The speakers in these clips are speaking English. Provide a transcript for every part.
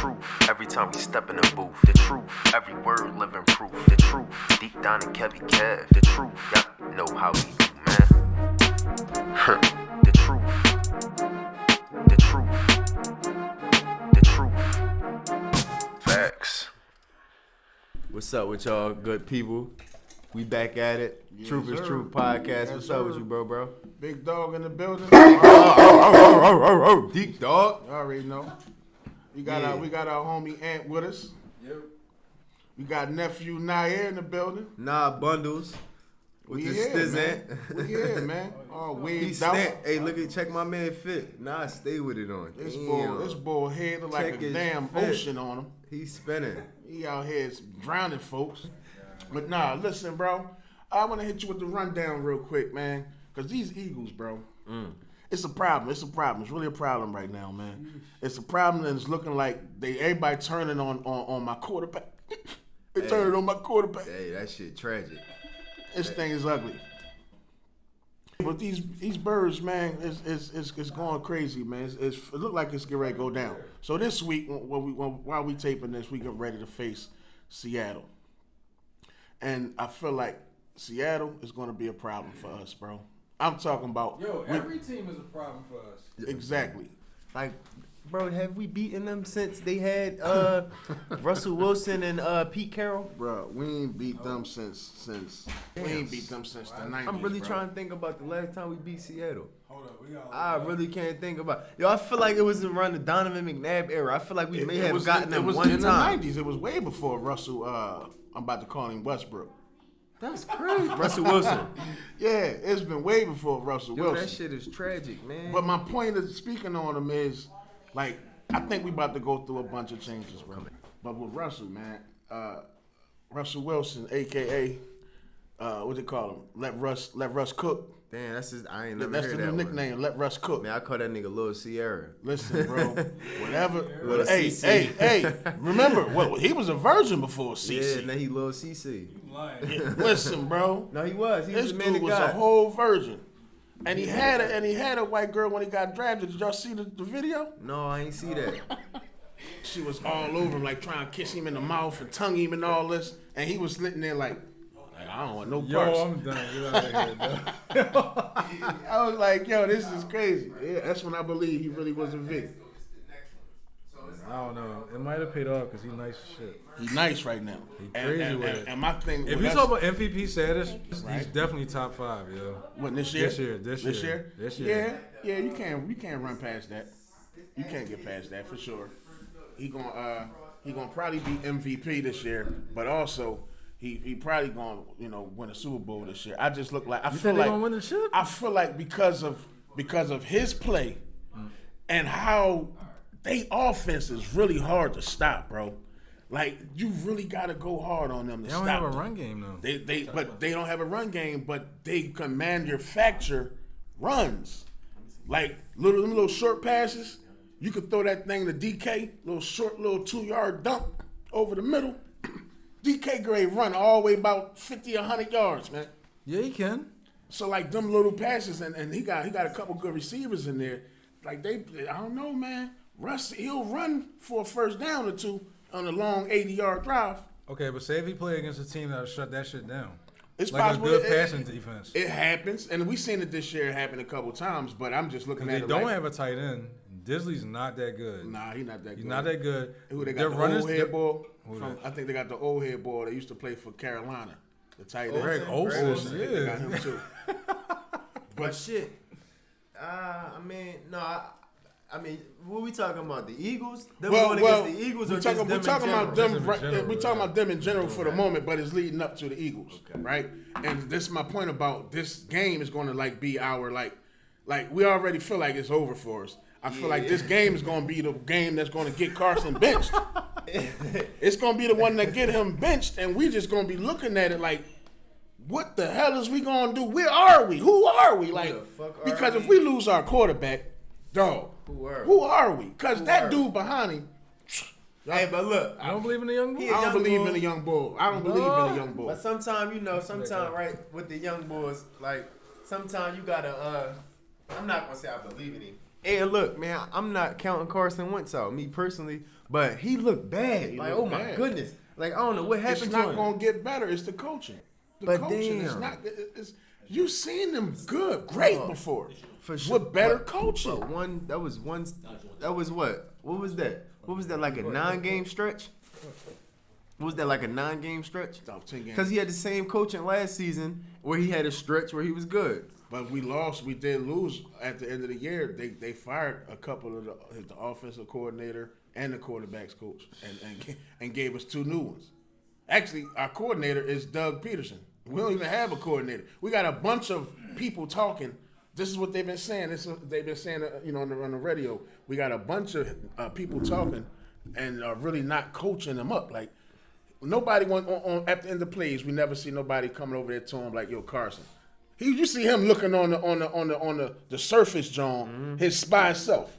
truth, every time we step in the booth. The truth, every word living proof. The truth, deep down in Kevy Kev. The truth, y'all know how we do, man. The truth. The truth. The truth. Facts. What's up with y'all good people? We back at it. Yes, Truth is sir. Truth podcast. Yes, What's sir. up with you, bro? Big dog in the building. Deep dog. You already know. We got our homie Ant with us. Yep. We got nephew Nair in the building. Nah, bundles. With We the here, stiz man. ant. We here, man. Oh, He waved out. snapped. Hey, look at check my man fit. Nah, stay with it on. This Damn. bull head look like Check a his damn fit. ocean on him. He's spinning. He out here drowning folks. But nah, listen, bro. I want to hit you with the rundown real quick, man. Because these Eagles, bro, it's a problem. It's a problem. It's really a problem right now, man. It's a problem, and it's looking like everybody turning on my quarterback. They turning on my quarterback. Hey, that shit tragic. This thing is ugly. But these birds, man, it's going crazy, man. It look like it's getting ready to go down. So this week, while we taping this, we get ready to face Seattle. And I feel like Seattle is going to be a problem for us, bro. I'm talking about... Every team is a problem for us. Exactly. Like, bro, have we beaten them since they had Russell Wilson and Pete Carroll? Bro, we ain't beat them since we ain't beat them since the 90s, I'm really bro. trying to think about the last time we beat Seattle. Hold up, we got. I really can't think about. Yo, I feel like it was around the Donovan McNabb era. I feel like we may have gotten them one in time. the 90s. It was way before Russell. I'm about to call him Westbrook. That's crazy. Russell Wilson. Yeah, it's been way before Russell Yo, Wilson. that shit is tragic, man. But my point of speaking on him is, like, I think we about to go through a bunch of changes, bro. But with Russell, man, Russell Wilson, a.k.a., what they call him? Let Russ cook. Damn, that's his. I ain't never That's heard the that new one. nickname, Let Russ cook. Man, I call that nigga Lil Sierra. Listen, bro, whatever. Lil Hey, CC. hey, remember, he was a virgin before CC. Yeah, now he Lil CC. Lying. Listen, bro. No, he was. He This was a man dude of was a God. whole virgin. And he had a white girl when he got drafted. Did y'all see the video? No, I ain't see that. She was all over him, like trying to kiss him in the mouth and tongue him and all this. And he was sitting there like I don't want no parts. I'm done. Get out of here, dog. I was like, yo, this is crazy. Yeah, that's when I believe he really was a Vic. I don't know. It might have paid off because he's nice as shit. He's nice right now. He crazy with it. And my thing, If with you us- talk about MVP status, Right. he's definitely top 5, yo. what, this year? This year. Yeah, you can't run past that. You can't get past that for sure. He gonna probably be MVP this year, but also he probably gonna win a Super Bowl this year. I just look like I You feel think they like gonna win the ship? I feel like because of his play and how they offense is really hard to stop, bro. Like you really gotta go hard on them to They don't stop have a them. run game though. They don't have a run game, but they can manufacture runs. Like little short passes. You could throw that thing to DK, little 2-yard dunk over the middle. DK grade run all the way about 50, 100 yards, man. Yeah, he can. So like them little passes, and he got a couple good receivers in there. Like I don't know, man. Russ, he'll run for a first down or two on a long 80-yard drive. Okay, but say if he play against a team that'll shut that shit down. It's Like possible. a good passing defense. It happens, and we've seen it this year happen a couple times. But I'm just looking at They it. don't like, have a tight end. Disley's not that good. Nah, he's not that good. He's not that good. Who they Their got? The runners- old head boy. Who From, that? I think they got the old head boy that used to play for Carolina. The tight end. Greg Olsen, I think they got yeah. him too. But shit. I mean, what we talking about? The Eagles? Them going against the Eagles or we're just talking, them we're talking in about general? them. in Right, general, we're talking yeah. about them in general for the moment, but it's leading up to the Eagles, Okay. right? And this is my point about this game is going to like be our like we already feel like it's over for us. I feel like this game is going to be the game that's going to get Carson benched. It's going to be the one that get him benched, and we just going to be looking at it like, what the hell is we going to do? Where are we? Who are we? Like, the fuck are because if we? we lose our quarterback, dog, who are we? Because that dude behind him. Hey, but look. I don't believe in the young boy. He- I don't young believe bull. in a young bull. I don't believe in a young bull. But sometimes, right, with the young boys, like, sometimes you gotta, I'm not gonna say I believe in him. And look, man, I'm not counting Carson Wentz out, me personally, but he looked bad. He like, looked oh my bad. goodness. Like, I don't know what happened It's to not him. going to get better. It's the coaching. The But coaching. It's damn. not. You seen them great before. For sure. With better But coaching. that was what? What was that? What was that, like a 9-game stretch? What was that, like a 9-game stretch? About 10 games. Because he had the same coaching last season where he had a stretch where he was good. But we lost. We did lose at the end of the year. They fired a couple of the offensive coordinator and the quarterbacks coach, and gave us 2 new ones. Actually, our coordinator is Doug Peterson. We don't even have a coordinator. We got a bunch of people talking. This is what they've been saying. They've been saying, on the radio. We got a bunch of people talking and really not coaching them up. Like nobody went on at the end of plays. We never see nobody coming over there to him like, "Yo, Carson." You see him looking on the surface, John, his by himself.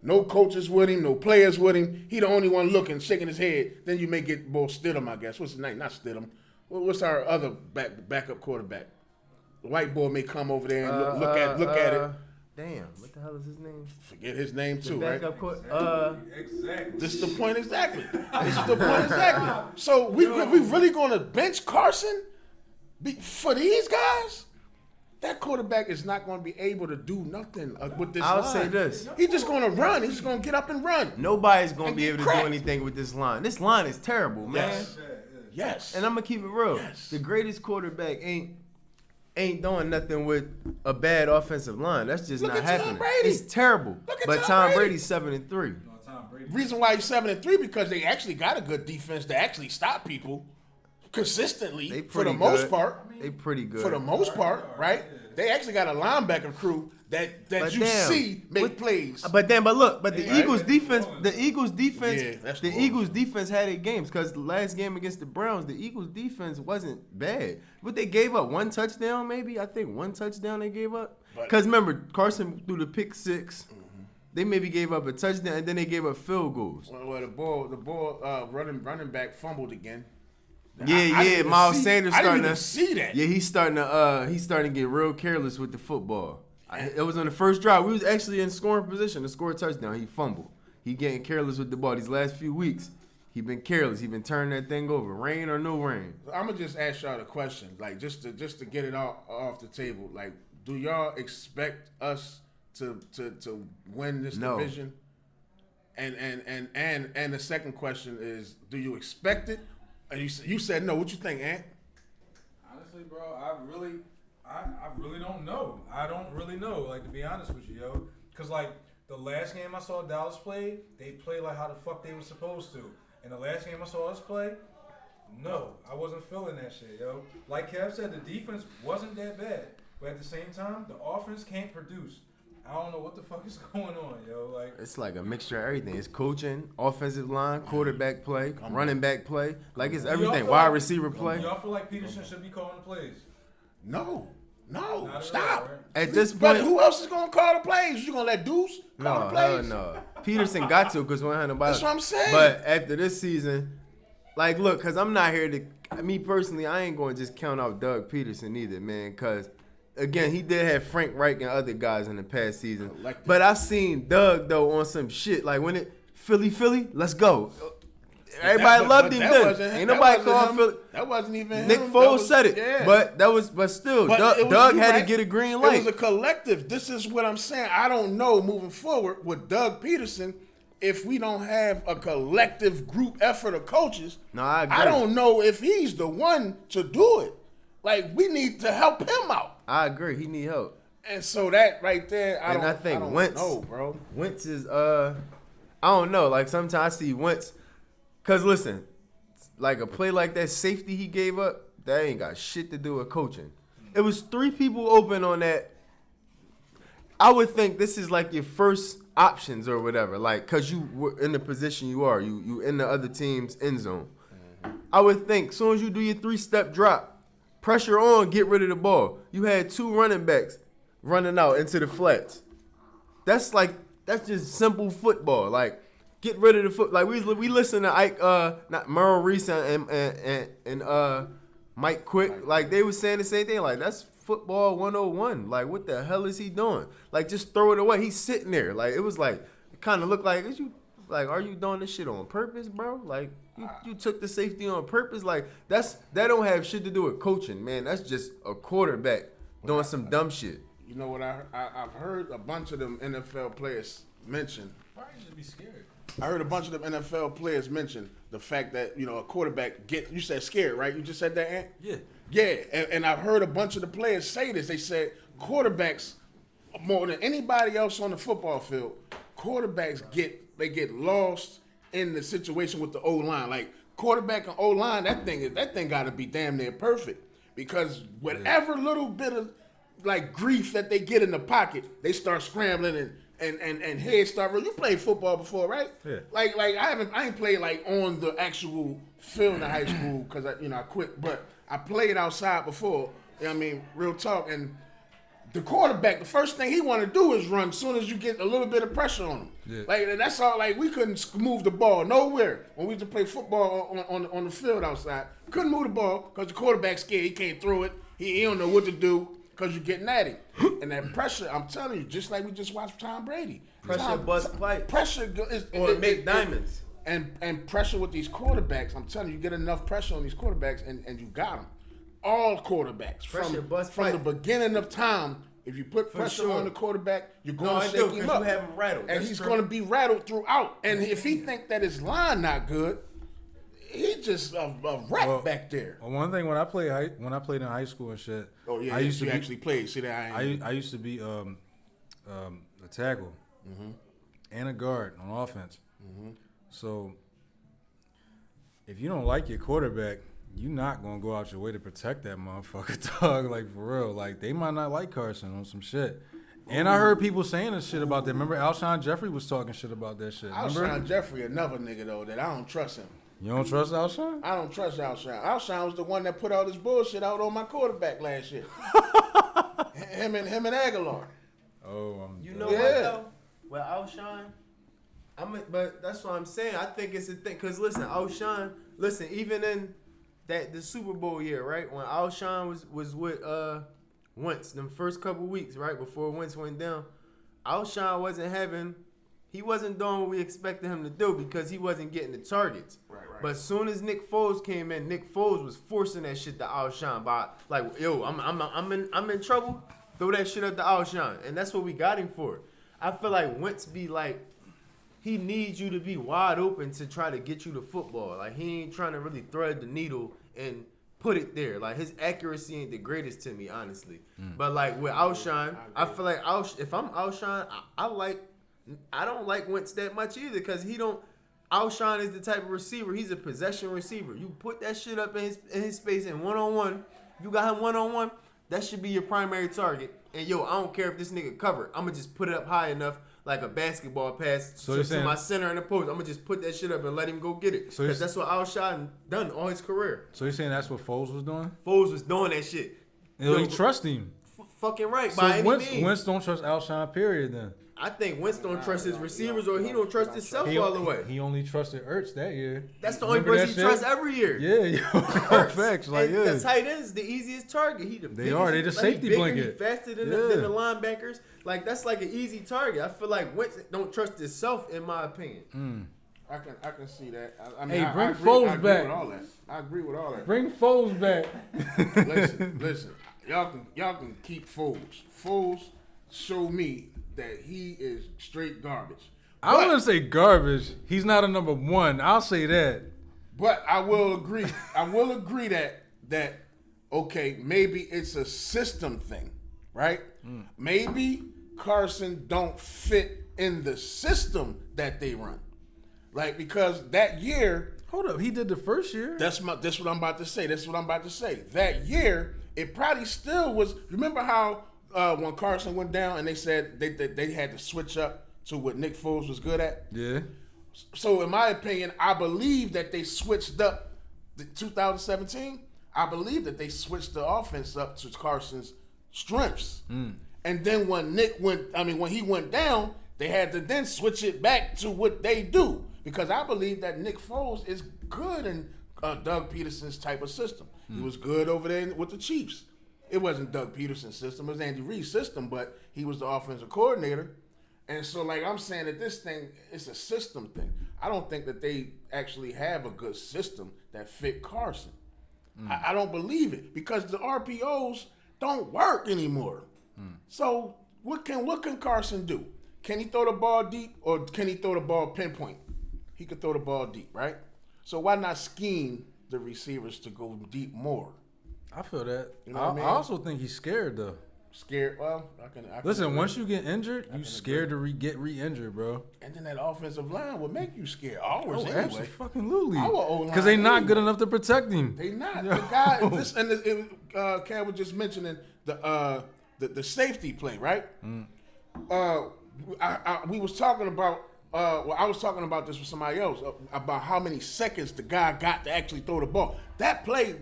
No coaches with him, no players with him. He the only one looking, shaking his head. Then you may get Bo Stidham, I guess. What's his name? Not Stidham. What's our other backup quarterback? The white boy may come over there and look at it. Damn, what the hell is his name? Forget his name too, right? Backup court. Exactly. This is the point exactly. This is the point exactly. So we really going to bench Carson for these guys? That quarterback is not going to be able to do nothing with this I'll line. say this. He's just going to run. He's just going to get up and run. Nobody's going to And be get able to cracked. do anything with this line. This line is terrible, man. Yes. Yes. And I'm going to keep it real. Yes. The greatest quarterback ain't doing nothing with a bad offensive line. That's just Look not at Tom happening. Brady. It's terrible. Look at But Tom Tom Brady. Brady's 7-3. Reason why he's 7-3 because they actually got a good defense to actually stop people consistently They for the pretty most good. part. They pretty good. For the most part, right? They actually got a linebacker crew that But you damn, see make plays. But look, the Right. Eagles defense, Yeah, that's the cool. Eagles defense had 8 games because the last game against the Browns, the Eagles defense wasn't bad. But they gave up 1 touchdown, maybe. I think 1 touchdown they gave up. But- Because remember, Carson threw the pick 6. They maybe gave up a touchdown and then they gave up field goals. Well, the ball running back fumbled again. I Yeah, didn't even Miles see- Sanders I starting didn't even to see that. Yeah, he's starting to get real careless with the football. It was on the first drive. We was actually in scoring position to score a touchdown. He fumbled. He getting careless with the ball. These last few weeks, he been careless. He been turning that thing over, rain or no rain. I'm gonna just ask y'all the question, like just to get it off the table. Like, do y'all expect us to win this No. division? And the second question is, do you expect it? And you said no. What you think, Ant? Honestly, bro, I really don't know. I don't really know, like, to be honest with you, yo. Because, like, the last game I saw Dallas play, they played like how the fuck they were supposed to. And the last game I saw us play, no, I wasn't feeling that shit, yo. Like Kev said, the defense wasn't that bad. But at the same time, the offense can't produce. I don't know what the fuck is going on, yo. Like, It's like a mixture of everything. It's coaching, offensive line, quarterback play, running back play. Like it's do y'all everything. feel Wide like- receiver play. do y'all feel like Peterson should be calling the plays? No, Not at stop. all, right? At this But point, who else is gonna call the plays? You gonna let Deuce call no, the plays? hell no. Peterson got to because we don't have nobody. That's what I'm saying. But after this season, like, look, because I'm not here to. Me personally, I ain't going to just count out Doug Peterson either, man. Because again, he did have Frank Reich and other guys in the past season. Collective. But I seen Doug though on some shit like when it Philly, let's go. Everybody loved him then. Ain't nobody called Philly. That wasn't even Nick him. Foles That was- said it, yeah. but still, But it was- Doug you had right. to get a green It light. was a collective. This is what I'm saying. I don't know moving forward with Doug Peterson if we don't have a collective group effort of coaches. No, I agree. I don't know if he's the one to do it. Like, we need to help him out. I agree. He need help. And so that right there, I And don't, I think don't Wentz- know, bro. Wentz is I don't know. Like sometimes I see Wentz, cause listen, like a play like that safety he gave up, that ain't got shit to do with coaching. It was 3 people open on that. I would think this is like your first options or whatever, like cause you were in the position you are, you in the other team's end zone. I would think soon as you do your 3-step drop, pressure on, get rid of the ball. You had 2 running backs running out into the flats. That's just simple football. Like, get rid of the foot. Like we listen to Ike, not Merrill Reese and Mike Quick. Like they was saying the same thing. Like that's football 101. Like, what the hell is he doing? Like, just throw it away. He's sitting there. Like, it was like, it kind of looked like, are you doing this shit on purpose, bro? Like, you took the safety on purpose. Like, that don't have shit to do with coaching, man. That's just a quarterback doing some dumb shit. You know what? I've heard a bunch of them NFL players mention. Why you should be scared? I heard a bunch of them NFL players mention the fact that, a quarterback you said scared, right? You just said that, Ant? Yeah. Yeah, and I've heard a bunch of the players say this. They said quarterbacks, more than anybody else on the football field, quarterbacks get lost in the situation with the O-line. Like, quarterback and O-line, that thing got to be damn near perfect. Because whatever little bit of, like, grief that they get in the pocket, they start scrambling and heads start. You played football before, right? Yeah. Like I ain't played like on the actual field in high school because I quit, but I played outside before. You know what I mean, real talk. And the quarterback, the first thing he want to do is run. As soon as you get a little bit of pressure on him, Yeah. like that's all. Like we couldn't move the ball nowhere when we used to play football on the field outside. Couldn't move the ball because the quarterback's scared. He can't throw it. He don't know what to do. Because you're getting at him. And that pressure, I'm telling you, just like we just watched Tom Brady. Pressure bust pipe. Pressure Or make diamonds. And pressure with these quarterbacks, I'm telling you, get enough pressure on these quarterbacks and you got them. All quarterbacks. Pressure bust from the pipe. beginning of time, if you put pressure sure. on the quarterback, you're No, going I to do, shake him 'cause up. you have him rattled. And That's he's true. going to be rattled throughout. And if he think that his line not good, he just a rat back there. Well, one thing when I played in high school and shit. Oh yeah, I used to actually played. See that? I used to be a tackle and a guard on offense. So if you don't like your quarterback, you're not gonna go out your way to protect that motherfucker, dog. Like for real. Like they might not like Carson on some shit. And I heard people saying this shit about that. Remember Alshon Jeffrey was talking shit about that shit. Remember? Alshon Jeffrey, another nigga though that I don't trust him. You don't trust Alshon? I don't trust Alshon. Alshon was the one that put all this bullshit out on my quarterback last year. him and Aguilar. Oh, You know Yeah. what though? With Alshon, but that's what I'm saying. I think it's a thing. Cause listen, Alshon, even in the Super Bowl year, right? When Alshon was with Wentz, them first couple weeks, right before Wentz went down, Alshon wasn't doing what we expected him to do because he wasn't getting the targets. Right. But as soon as Nick Foles came in, Nick Foles was forcing that shit to Alshon by like, yo, I'm in trouble. Throw that shit up to Alshon, and that's what we got him for. I feel like Wentz be like, he needs you to be wide open to try to get you the football. Like he ain't trying to really thread the needle and put it there. Like his accuracy ain't the greatest to me, honestly. But like with Alshon, I feel like if I'm Alshon, I don't like Wentz that much either because Alshon is the type of receiver. He's a possession receiver. You put that shit up in his space in one-on-one. You got him one-on-one. That should be your primary target. And yo, I don't care if this nigga covered. I'm gonna just put it up high enough, like a basketball pass, to my center in the post. I'm gonna just put that shit up and let him go get it. So Because that's what Alshon done all his career. So you're saying that's what Foles was doing? Foles was doing that shit. You trust him. Fucking right. So by any means. Wentz don't trust Alshon, period, then. I think Wentz don't trust his receivers or he don't trust himself all the way. He only trusted Ertz that year. That's the only Remember person he that trusts shit? every year. Yeah, Hurts. facts. Like, And yeah. the tight end's the easiest target. He the They are. They the he safety bigger, blanket. He faster than, Yeah. than the linebackers. Like that's like an easy target. I feel like Wentz don't trust himself, in my opinion. I can see that. I mean, Hey, bring I agree, Foles I agree back. With all that. I agree with all that. Bring Foles back. Listen. Y'all can keep Foles. Foles show me that he is straight garbage. I wouldn't say garbage. He's not a number one. I'll say that. But I will agree. that okay, maybe it's a system thing, right? Maybe Carson don't fit in the system that they run, like because that year. Hold up. He did the first year. That's what I'm about to say. That year, it probably still was. Remember how when Carson went down and they said they had to switch up to what Nick Foles was good at? Yeah. So in my opinion, I believe that they switched up the 2017. I believe that they switched the offense up to Carson's strengths. And then when he went down, they had to then switch it back to what they do. Because I believe that Nick Foles is good in Doug Peterson's type of system. He was good over there with the Chiefs. It wasn't Doug Peterson's system. It was Andy Reid's system, but he was the offensive coordinator. And so, like I'm saying, that this thing, it's a system thing. I don't think that they actually have a good system that fit Carson. I don't believe it because the RPOs don't work anymore. So what can Carson do? Can he throw the ball deep or can he throw the ball pinpoint? He could throw the ball deep, right? So why not scheme the receivers to go deep more? I feel that. You know what I mean? I also think he's scared though. Scared? Well, I can Listen, agree. once you get injured, you scared to get re-injured, bro. And then that offensive line will make you scared. Always anyway. Absolutely. Our O-line Because they not anyway. good enough to protect him. They not. The guy, Cam was just mentioning the safety play, right? We was talking about, I was talking about this with somebody else, about how many seconds the guy got to actually throw the ball. That play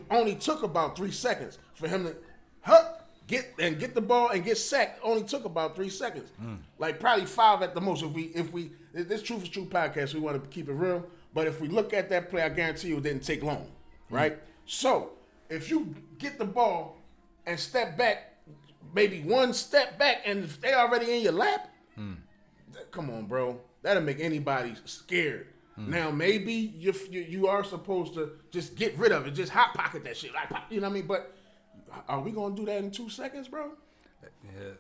only took about 3 seconds for him to get the ball and get sacked. Only took about 3 seconds. Like probably 5 at the most. If we this Truth is True podcast, we want to keep it real. But if we look at that play, I guarantee you it didn't take long, right? So if you get the ball and step back, maybe 1 step back, and if they already in your lap, come on, bro, that'll make anybody scared. Now maybe you are supposed to just get rid of it, just hot pocket that shit, like you know what I mean? But are we gonna do that in 2 seconds, bro? Yeah.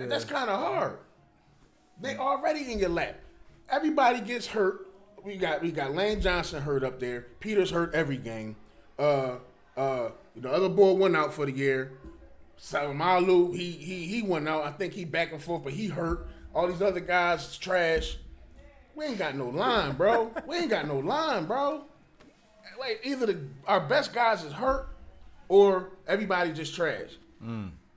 That's kind of hard. They already in your lap. Everybody gets hurt. We got Lane Johnson hurt up there. Peters hurt every game. The other boy went out for the year. Salomalu, he went out. I think he back and forth, but he hurt. All these other guys is trash. We ain't got no line, bro. Like either our best guys is hurt or everybody just trash.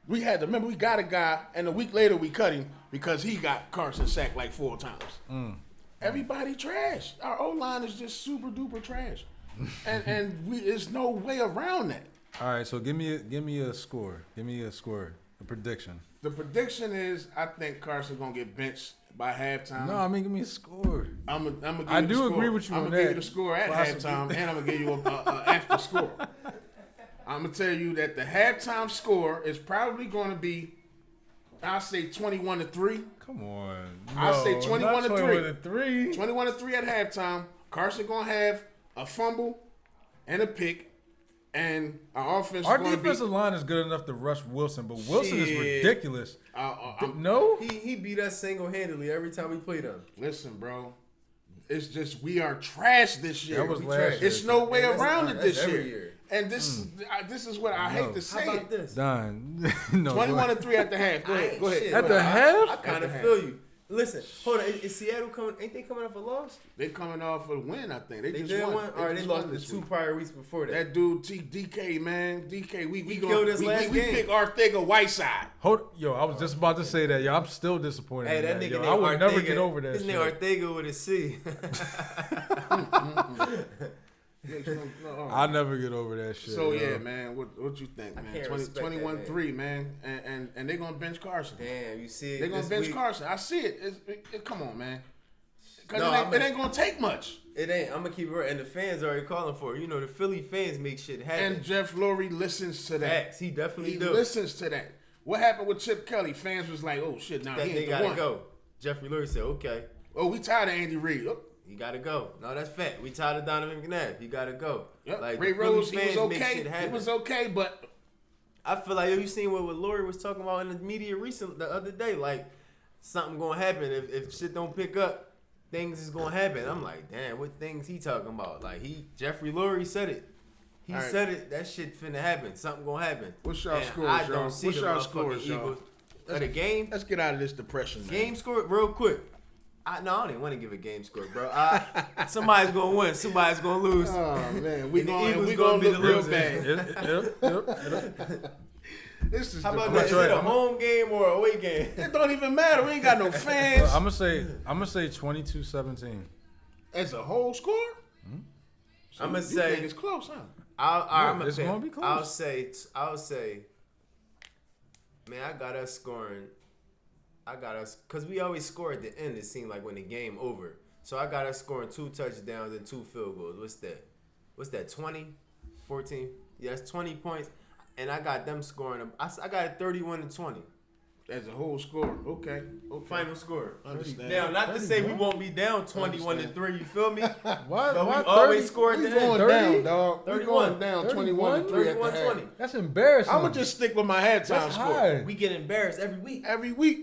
We had to remember we got a guy, and a week later we cut him because he got Carson sacked like 4 times. Everybody trash. Our O-line is just super duper trash, and there's no way around that. All right, so give me a score. A prediction. The prediction is I think Carson's gonna get benched by halftime. No, I mean give me a score. I'm gonna give I you the do score. agree with you I'm on gonna give that. you the score at Possibly. halftime, and I'm gonna give you a after score. I'm gonna tell you that the halftime score is probably gonna be, I'll say 21-3. Come on. I'll say 21-3. 21-3. 21-3 at halftime. Carson gonna have a fumble and a pick, and our offense Our is gonna defensive line is good enough to rush Wilson, but Wilson is Shit. ridiculous. be. No? He beat us single-handedly every time we played him. Listen, bro. It's just we are trash this year. That was We last trash. year. It's no way Man, that's- around it that's this every year. year. And this is what I hate to How say. about this? Don. No. 21-3 at the half. Go ahead. Go ahead. Shit, At bro, the half? I kind At of the feel you. Listen, hold on. Is Seattle coming? Ain't they coming off a loss? They coming off a win, I think. They They just did won. one. All right, they just lost won the this 2 week. prior weeks before that. That dude DK, man. DK, we killed us last we game. pick Arthega Whiteside. I was just about to say that. Yo, I'm still disappointed. Hey, in that that. nigga Yo, named I would Ortega. never get over that His shit. name Ortega with a C. I'll never get over that shit. So yo. yeah, man. What you think, man? can't respect that, 21-3, man. And they're gonna bench Carson. Damn, you see it. They're gonna this bench week. Carson. I see it. Come on, man. Because No, it ain't gonna take much. It ain't. I'm gonna keep it real. And the fans already calling for it. You know, the Philly fans make shit happen. And Jeff Lurie listens to that. Facts. He definitely He do. listens to that. What happened with Chip Kelly? Fans was like, "Oh shit, now That he they ain't the gotta one." go. Jeffrey Lurie said, "Okay, Oh, we tired of Andy Reid. Oh, you gotta go." No, that's fact. We tired of Donovan McNabb. You gotta go. yep. Like Ray the Philly Rose, he was fans make okay. shit He happen. was okay, but I feel like you seen what Lurie was talking about in the media the other day. Like something gonna happen if shit don't pick up. Things is gonna happen. I'm like, damn, what things he talking about? Like Jeffrey Lurie said it. He All right. said it. That shit finna happen. Something gonna happen. What's y'all And scores, I y'all? don't see What's the y'all motherfucking scores, y'all? Eagles. Of the game. let's get out of this depression. Man. Game score real quick. I don't even want to give a game score, bro. Somebody's gonna win. Somebody's gonna lose. Oh man, we And the gonna Eagles we gonna gonna be look the real loser. bad. This is How about depressing. that? Is it a home game or a away game? It don't even matter. We ain't got no fans. I'm gonna say 22-17. As a whole score, so I'ma you say- think it's close, huh? It's gonna be close. I'll say, man, I got us scoring. Cause we always score at the end. It seemed like when the game over. So I got us scoring 2 touchdowns and 2 field goals. What's that? 20, 14? Yeah, that's 20 points. and I got them scoring. I got it 31-20. As a whole score. Okay. Final score. Understand. Now, not to say we 31? won't be down 21-3. You feel me? Why? But we why always 30? score at We the end. going 30? down, dog. We 31. going down 31? 21-3 at the half. 21-20. That's embarrassing. I'm gonna just stick with my halftime That's score. high. We get embarrassed every week. Every week.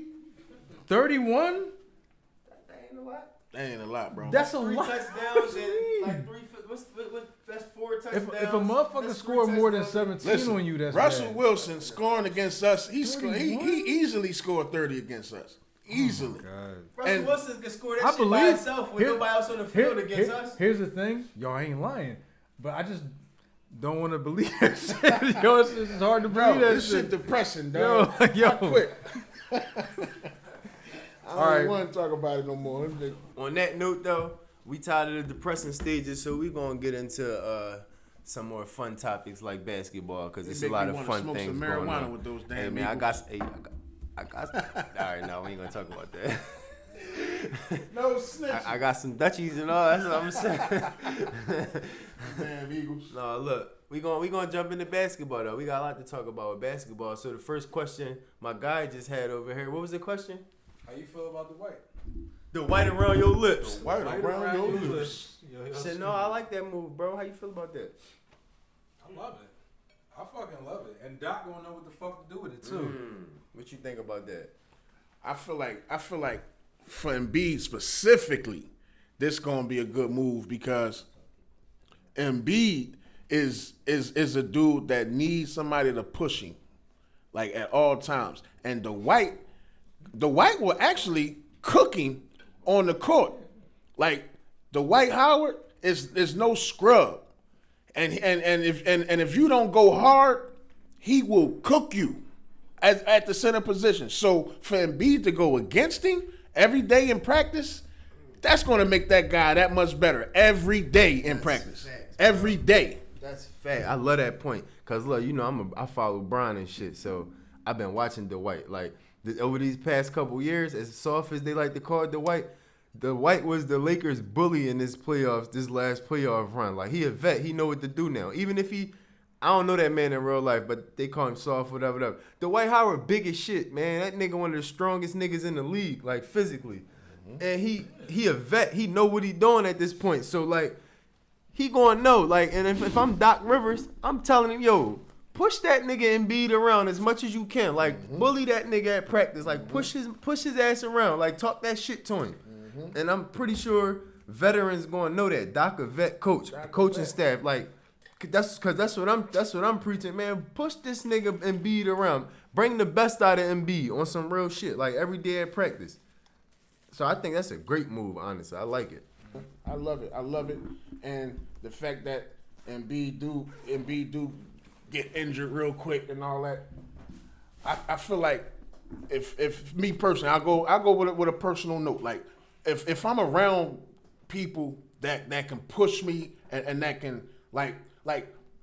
31? That ain't a lot. That ain't a lot, bro. That's a 3 lot. touchdowns and like 3. That's 4 touchdowns. If a motherfucker That's 3 score more than touchdowns. 17 on you, that's Russell bad. Wilson scoring against us. He 31? easily scored 30 against us. Easily. God. Russell and- Wilson can score that I shit by believe himself with here- nobody else on the field against us. Here's the thing, y'all ain't lying, but I just don't want to believe that shit. Yo, it's just hard to Bro, believe that this shit shit. depressing, Yo, dog. yo. I quit. I don't right. want to talk about it no more. On that note, though, we tired of the depressing stages, so we gonna get into some more fun topics like basketball because it's a Make lot me of wanna fun smoke things some going marijuana on. with those damn Hey man, I got. All right, no, we ain't gonna talk about that. No snitching. I got some Dutchies and all. That's what I'm saying. Damn Eagles. No, look, we gonna jump into basketball though. We got a lot to talk about with basketball. So the first question my guy just had over here. What was the question? How you feel about the white? The white around your lips. White around your lips. Said no, I like that move, bro. How you feel about that? I love it. I fucking love it. And Doc gonna know what the fuck to do with it too. What you think about that? I feel like for Embiid specifically, this gonna be a good move because Embiid is a dude that needs somebody to push him, like at all times. And the white will actually cook him on the court. Like the Dwight Howard is no scrub. And if you don't go hard, he will cook you at the center position. So for Embiid to go against him every day in practice, that's going to make that guy that much better every day in practice. Every day. That's fact. I love that point. Cause look, you know, I follow Bron and shit, so I've been watching Dwight. Like over these past couple years, as soft as they like to call it, Dwight was the Lakers' bully in this last playoff run. Like he a vet, he know what to do now. Even if I don't know that man in real life, but they call him soft, whatever. Dwight Howard, big as shit, man. That nigga one of the strongest niggas in the league, like physically. And he a vet. He know what he doing at this point. So like, he gonna know. Like, and if I'm Doc Rivers, I'm telling him, yo, push that nigga Embiid around as much as you can. Like, bully that nigga at practice. Like, push his ass around. Like, talk that shit to him. And I'm pretty sure veterans gonna know that. Doc a vet coach, coaching staff. Like, that's what I'm preaching, man. Push this nigga Embiid around. Bring the best out of Embiid on some real shit. Like every day at practice. So I think that's a great move, honestly. I like it. I love it. And the fact that Embiid do get injured real quick and all that. I feel like if me personally, I'll go with a personal note. Like if I'm around people that can push me and that can like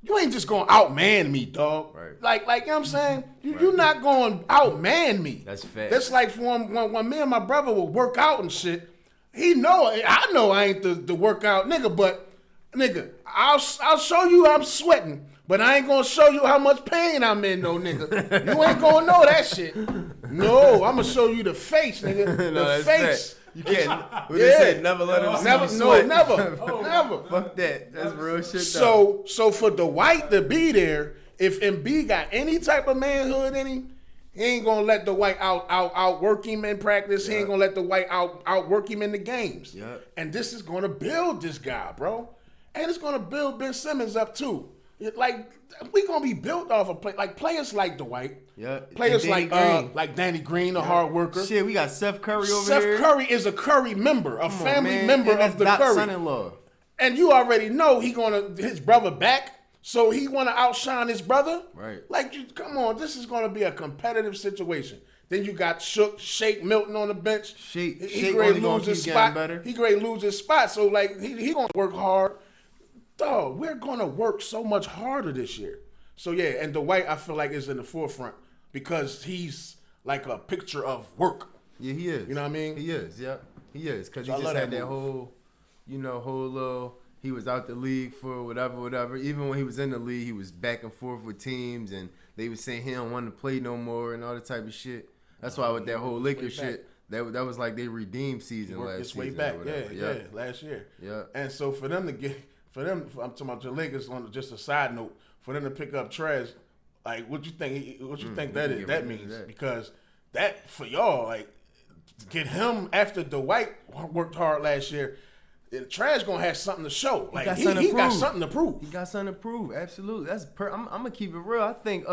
you ain't just gonna outman me, dog. Right. Like you know what I'm saying? You're not gonna outman me. That's fact. That's like when me and my brother will work out and shit. I know I ain't the workout nigga, but nigga, I'll show you I'm sweating, but I ain't gonna show you how much pain I'm in, no nigga. You ain't gonna know that shit. No, I'm gonna show you the face, nigga. No, The that's face. fact. You can't. What they say, never let him see Never, you no, sweat. never. Fuck that. That's real shit. Though. So for Dwight to be there, if Embiid got any type of manhood in him, he ain't gonna let Dwight outwork him in practice. He ain't gonna let Dwight outwork him in the games. Yep. And this is gonna build this guy, bro. And it's gonna build Ben Simmons up too. We gonna be built off of players like Dwight. Yeah. Players And Danny Green. like Danny Green, a hard worker. Shit, we got Seth Curry over here. Seth Curry is a Curry member, a Come on, family man. member And of the that's Doc's Curry. son-in-law. And you already know his brother back, so he want to outshine his brother. Right. Come on, this is going to be a competitive situation. Then you got Shake Milton on the bench. Shake he only great gonna lose his keep spot. getting better. He great lose his spot. So he gonna work hard. Dog, we're gonna work so much harder this year. So yeah, and Dwight I feel like is in the forefront because he's like a picture of work. Yeah, he is. You know what I mean? He is. Yep. He is because So I he love just had that that move. whole little he was out the league for whatever. Even when he was in the league, he was back and forth with teams, and they was saying he don't want to play no more and all the type of shit. That's why with that whole Lakers shit, that was like they redeemed season Worked last its season. way back, or whatever. yeah, last year. Yeah. And so for them, I'm talking about the Lakers. On just a side note, for them to pick up Trez, like, what you think? What you think we can that get that rid of means? that. Because that for y'all, like, get him after Dwight worked hard last year. Trez gonna have something to show. Like he got something to prove. He got something to prove. Absolutely. I'm gonna keep it real. I think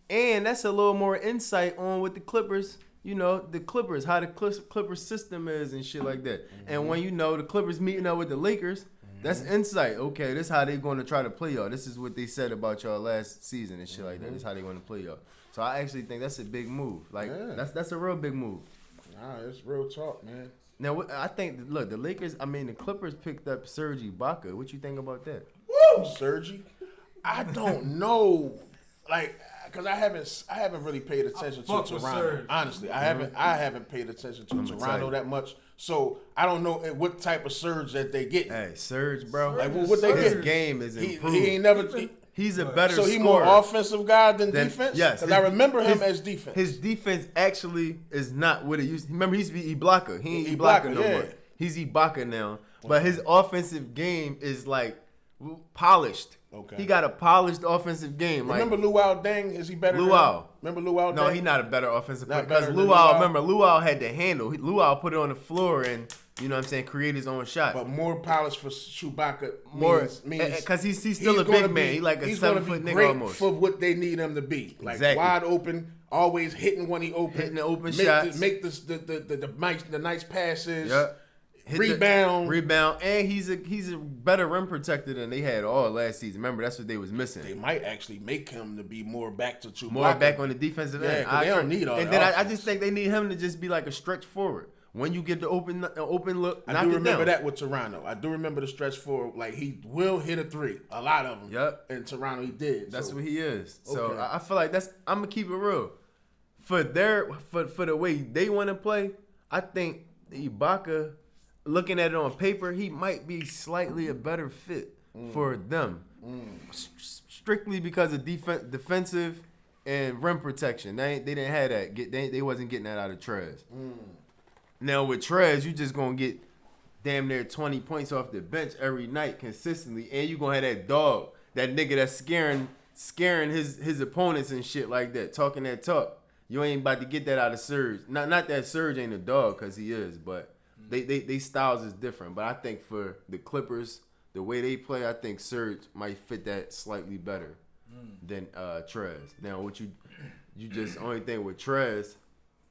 and that's a little more insight on what the Clippers, you know, the Clippers, how the Clippers system is and shit like that. Mm-hmm. And when you know the Clippers meeting up with the Lakers, that's insight. Okay, this is how they gonna try to play y'all. This is what they said about y'all last season and shit like that. This is how they wanna play y'all. So I actually think that's a big move. Like that's a real big move. Nah, it's real talk, man. Now, I think, look, the Clippers picked up Serge Ibaka. What you think about that? Woo, Sergi. I don't know, like, because I haven't really paid attention to fuck with Toronto. Serge. Honestly, I haven't paid attention to Toronto that much. So I don't know what type of Serge that they get. Hey, Serge, bro. Like what they His get. game is improved. He ain't never. He's a better So scorer. he more offensive guy than defense? Yes. Because I remember him as defense. His defense actually is not what it used to. Remember, he used to be Ibaka. He ain't Ibaka, Ibaka no yeah. more. He's Ibaka now. But his offensive game is like polished. Okay. He got a polished offensive game. Like, Remember Luau Deng? Is he better Luau. than him? Remember Luau Deng? no, he's not a better offensive player. Not Because better than Luau, Luau? remember, Luau had the handle. Luau put it on the floor and, you know what I'm saying, create his own shot. But more polish for Chewbacca More, means because he's still a big man. He's like a 7-foot nigga great almost. for what they need him to be. Like Exactly. wide open, always hitting when he open, Hitting the open make shots. make the nice passes. Yep. Hit Rebound. and he's a better rim protector than they had all last season. Remember, that's what they was missing. They might actually make him to be more back to Chewbacca. More back on the defensive end. 'cause they don't need all And the then I offense. just think they need him to just be like a stretch forward. When you get the open look, I knock do it remember down. that with Toronto. I do remember the stretch forward. Like he will hit a three, a lot of them. Yep. In Toronto, he did. That's so. what he is. So Okay. I feel like I'm gonna keep it real. For the way they want to play, I think Ibaka, looking at it on paper, he might be slightly a better fit for them. Strictly because of defensive and rim protection. They didn't have that. They wasn't getting that out of Trez. Now with Trez, you just gonna get damn near 20 points off the bench every night consistently, and you gonna have that dog, that nigga that's scaring his opponents and shit like that, talking that talk. You ain't about to get that out of Serge. Not that Serge ain't a dog, cause he is, but they styles is different. But I think for the Clippers, the way they play, I think Serge might fit that slightly better than Trez. Now, what you just only thing with Trez,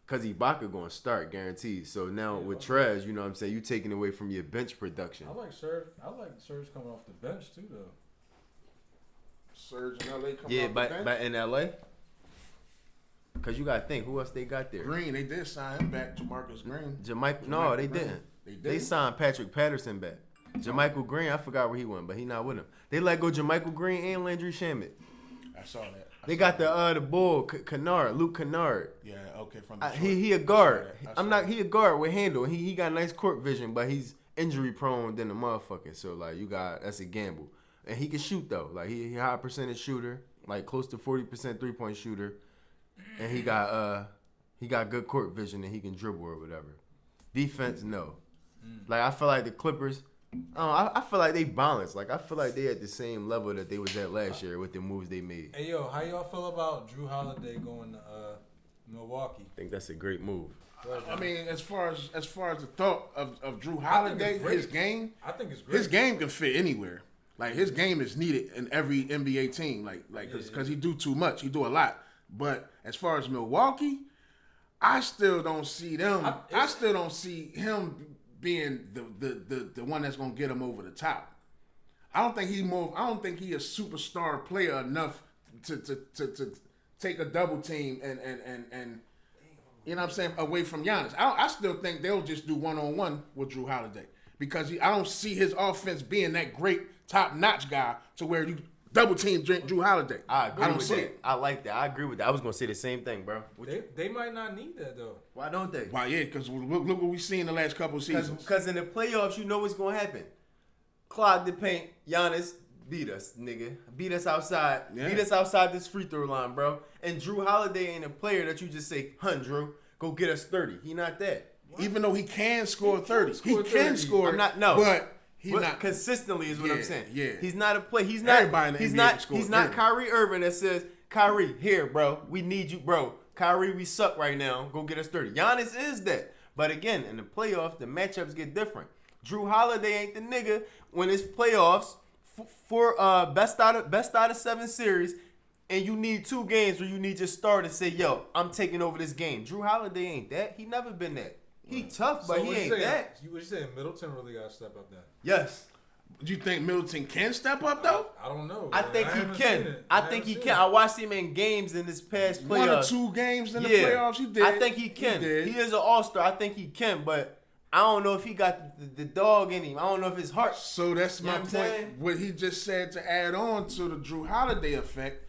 cause Ibaka gonna start guaranteed. So now with Trez, you know what I'm saying, you taking away from your bench production. I like Serge coming off the bench too, though. Serge in LA coming Yeah, off the bench. but in LA, cause you gotta think who else they got there. Green, they did sign him back to Marcus Green. No, they Green. didn't. They They didn't? signed Patrick Patterson back. JaMychal Green, I forgot where he went, but he not with him. They let go JaMychal Green and Landry Shamet. I saw that. They got the bull Kennard, Luke Kennard. Yeah, okay, from Detroit. He a guard. I saw that. He a guard with handle. He got nice court vision, but he's injury prone than a motherfucker. So like that's a gamble. And he can shoot though. Like he a high percentage shooter, like close to 40% 3-point shooter. And he got good court vision and he can dribble or whatever. Defense, no. Like I feel like the Clippers, I feel like they balanced. Like I feel like they at the same level that they was at last year with the moves they made. Hey yo, how y'all feel about Drew Holiday going to Milwaukee? I think that's a great move. I mean, as far as the thought of Drew Holiday, it's great. his game, I think it's great. his game can fit anywhere. Like his game is needed in every NBA team. Like because he do too much, he do a lot. But as far as Milwaukee, I still don't see them. I still don't see him being the one that's gonna get him over the top. I don't think he a superstar player enough to take a double team and you know what I'm saying, away from Giannis. I still think they'll just do one-on-one with Drew Holiday because I don't see his offense being that great top-notch guy to where you double team Drew Holiday. I agree don't with see that. it. I like that. I agree with that. I was gonna say the same thing, bro. They might not need that though. Why don't they? Why, yeah, because look what we seen the last couple of seasons. Because in the playoffs, you know what's gonna happen. clog the paint. Giannis beat us, nigga. Beat us outside. Yeah. Beat us outside this free throw line, bro. And Drew Holiday ain't a player that you just say, Drew, go get us 30. He not that. Even though he can score 30. score He can 30. score. I'm not, no. But he But not. consistently is what Yeah, I'm saying. yeah. He's not a play. He's not. Everybody in the He's NBA not. can score He's not 30. Kyrie Irving that says, Kyrie, here, bro. We need you, bro. Kyrie, we suck right now. Go get us 30. Giannis is that. But again, in the playoffs, the matchups get different. Drew Holiday ain't the nigga when it's playoffs for best out of 7 series, and you need 2 games where you need your star to say, yo, I'm taking over this game. Drew Holiday ain't that. He never been that. He tough, but So he what you ain't saying? that. What you saying? Middleton really got to step up then? Yes. Do you think Middleton can step up though? I don't know. I man. think haven't he seen can. it. I think he haven't can. seen I it. watched him in games in this past playoffs. 1 or 2 games in the playoffs, he did. I think he can. did. He is an all-star. I think he can, but I don't know if he got the dog in him. I don't know if his heart. So that's You know my what I'm point. saying? What he just said to add on to the Drew Holiday effect,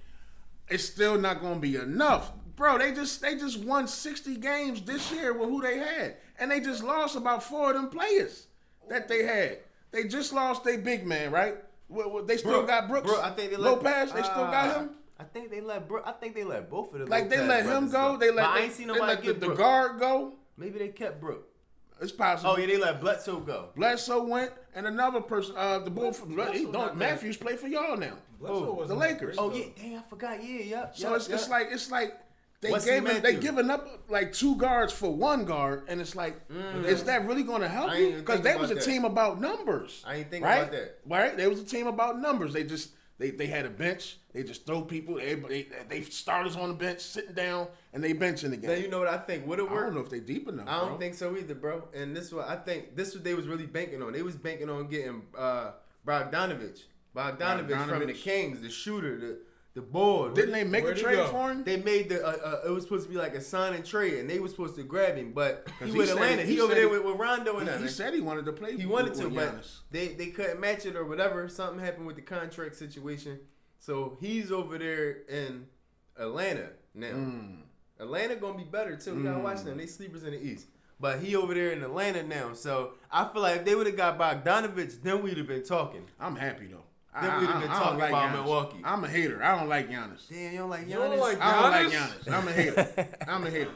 it's still not going to be enough. Bro, they just won 60 games this year with who they had. And they just lost about 4 of them players that they had. They just lost their big man, right? They still got Brooks. Bro, I think they let Lopez, they still got him. I think they let both of them. Like they let him go. They let, I ain't seen they nobody let get the Brooke. guard go. Maybe they kept Brooke. It's possible. Oh yeah, they let Bledsoe go. Bledsoe went, and another person, the bull from Bledsoe not Matthews play for y'all now. Bledsoe Oh, wasn't the Lakers. great, Oh though. yeah, dang, I forgot. Yeah, yep. So yep, it's yep. like they Wesley Matthews. giving up like 2 guards for 1 guard, and it's like, is that really going to help I ain't you? even Because think they was a about that. team about numbers. I ain't thinking right? about that. Right? They was a team about numbers. They just they had a bench. They just throw people. They starters on the bench sitting down, and they benching Now again. you know what I think would have I worked. don't know if they deep enough. I don't bro. think so either, bro. And this is what I think. This is what they was really banking on. They was banking on getting Bogdanovich from the Bogdanovich. Kings, the shooter, the board. Didn't they make a Where'd he trade go? for him? They made the it was supposed to be like a sign and trade, and they was supposed to grab him, but he he with said- Atlanta. he He over said there he- with Rondo and that. He said he wanted to play. He wanted to, with but Giannis. they couldn't match it or whatever. Something happened with the contract situation, so he's over there in Atlanta now. Atlanta gonna be better too. We gotta watch them. They sleepers in the East, but he over there in Atlanta now. So I feel like if they would have got Bogdanovich, then we'd have been talking. I'm happy though. Then we'd have been I don't talking like about Giannis. Milwaukee. I'm a hater. I don't like Giannis. Damn, you don't like Giannis? You don't like I don't like Giannis? Giannis. I'm a hater. I'm a hater.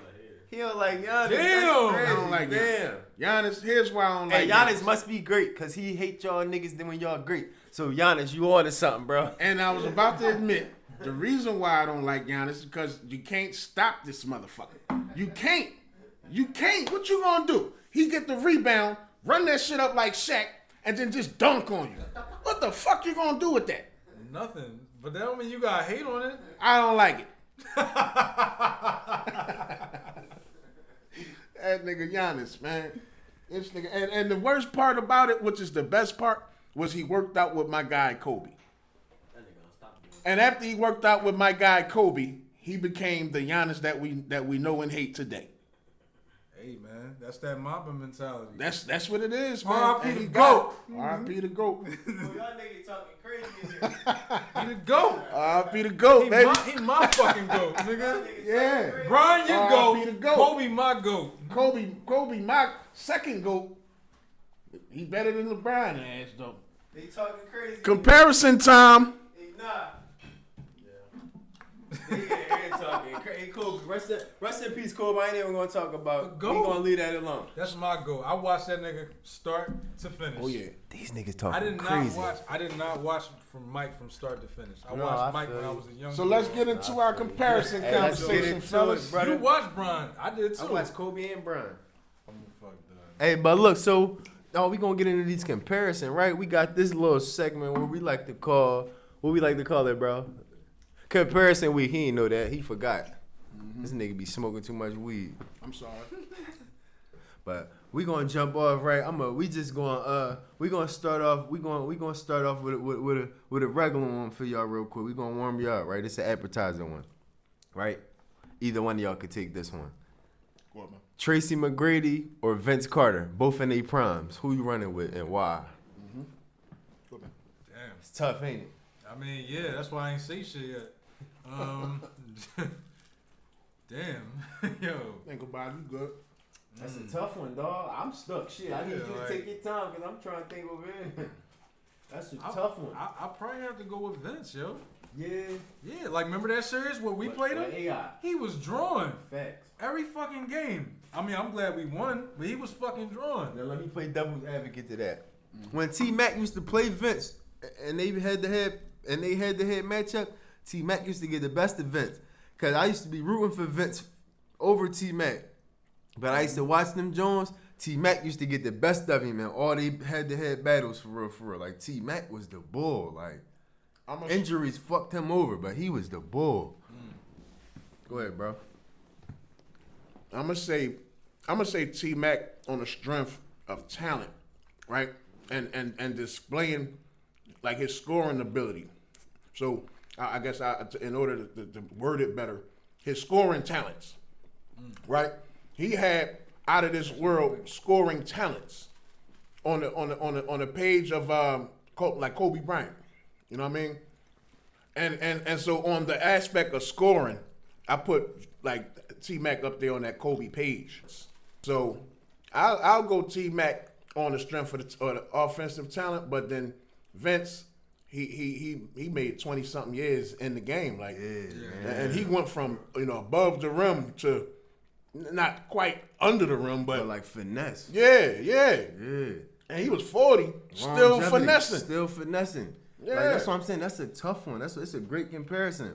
He don't like Giannis. Damn! That's crazy. I don't like Damn. Giannis. Here's why I don't Hey, like Giannis must be great because he hate y'all niggas then when y'all great. So Giannis, you order something, bro. And I was about to admit, the reason why I don't like Giannis is because you can't stop this motherfucker. You can't. You can't. What you gonna do? He get the rebound, run that shit up like Shaq, and then just dunk on you. What the fuck you gonna do with that? Nothing. But that don't mean you got hate on it. I don't like it. That nigga Giannis, man. This nigga, and the worst part about it, which is the best part, was he worked out with my guy Kobe. And after he worked out with my guy Kobe, he became the Giannis that we know and hate today. Hey man, that's that Mamba mentality. That's what it is, man. R.I.P. And the he got GOAT. it. R.I.P. the GOAT. Y'all niggas talking crazy in here. He the GOAT. R.I.P. the GOAT, He baby. my fucking GOAT, nigga. Yeah. Brian, your R.I.P. the GOAT. GOAT. Kobe, my GOAT. Kobe, my second GOAT. He better than LeBron ass, though. They talking crazy. Comparison time. Hey, nah. They talking crazy. Hey, Kobe, rest in peace, Kobe. I ain't even gonna talk about. Go. We gonna leave that alone. That's my GOAT. I watched that nigga start to finish. Oh, yeah. These niggas I talking did not watch from Mike from start to finish. I No, watched I Mike feel when I you. was a young So boy. let's get into our comparison Hey, let's get conversation, into fellas. it, brother. You watched Brian. I did too. I watched Kobe and Bron. I'm fucked up. Hey, but look, so we gonna get into these comparison, right? We got this little segment where we like to call it, bro. Comparison week. He ain't know that. He forgot. This nigga be smoking too much weed. I'm sorry. But we gonna jump off, right? We gonna start off with a regular one for y'all real quick. We gonna warm y'all up, right? It's an appetizer one, right? Either one of y'all could take this one. Go on, man. Tracy McGrady or Vince Carter, both in their primes. Who you running with and why? Go on, man. Damn. It's tough, ain't it? I mean, yeah, that's why I ain't say shit yet. Damn. Yo. Think about it. You good. That's a tough one, dog. I'm stuck. Shit, I need Yeah, you to like- take your time because I'm trying to think over here. That's a tough one. I probably have to go with Vince, yo. Yeah. Yeah, like remember that series where we played him? AI. He was drawing Facts. every fucking game. I mean, I'm glad we won, but he was fucking drawing. Now let me play devil's advocate to that. When T-Mac used to play Vince and they had the head matchup, T-Mac used to get the best of Vince. Cause I used to be rooting for Vince over T-Mac. But I used to watch them Jones. T-Mac used to get the best of him, man. All they head-to-head battles for real. Like T-Mac was the bull. Like injuries fucked him over, but he was the bull. Go ahead, bro. I'm gonna say T-Mac on the strength of talent, right? And displaying like his scoring ability. So I guess in order to word it better, his scoring talents, right? He had out of this world scoring talents on the page of like Kobe Bryant. You know what I mean? And so on the aspect of scoring, I put like T-Mac up there on that Kobe page. So I'll go T-Mac on the strength of the offensive talent, but then Vince, he made 20-something years in the game, like, and he went from above the rim to not quite under the rim, but like finesse. Yeah. And he was 40, still Longevity, finessing. Yeah. Like, that's what I'm saying. That's a tough one. It's a great comparison.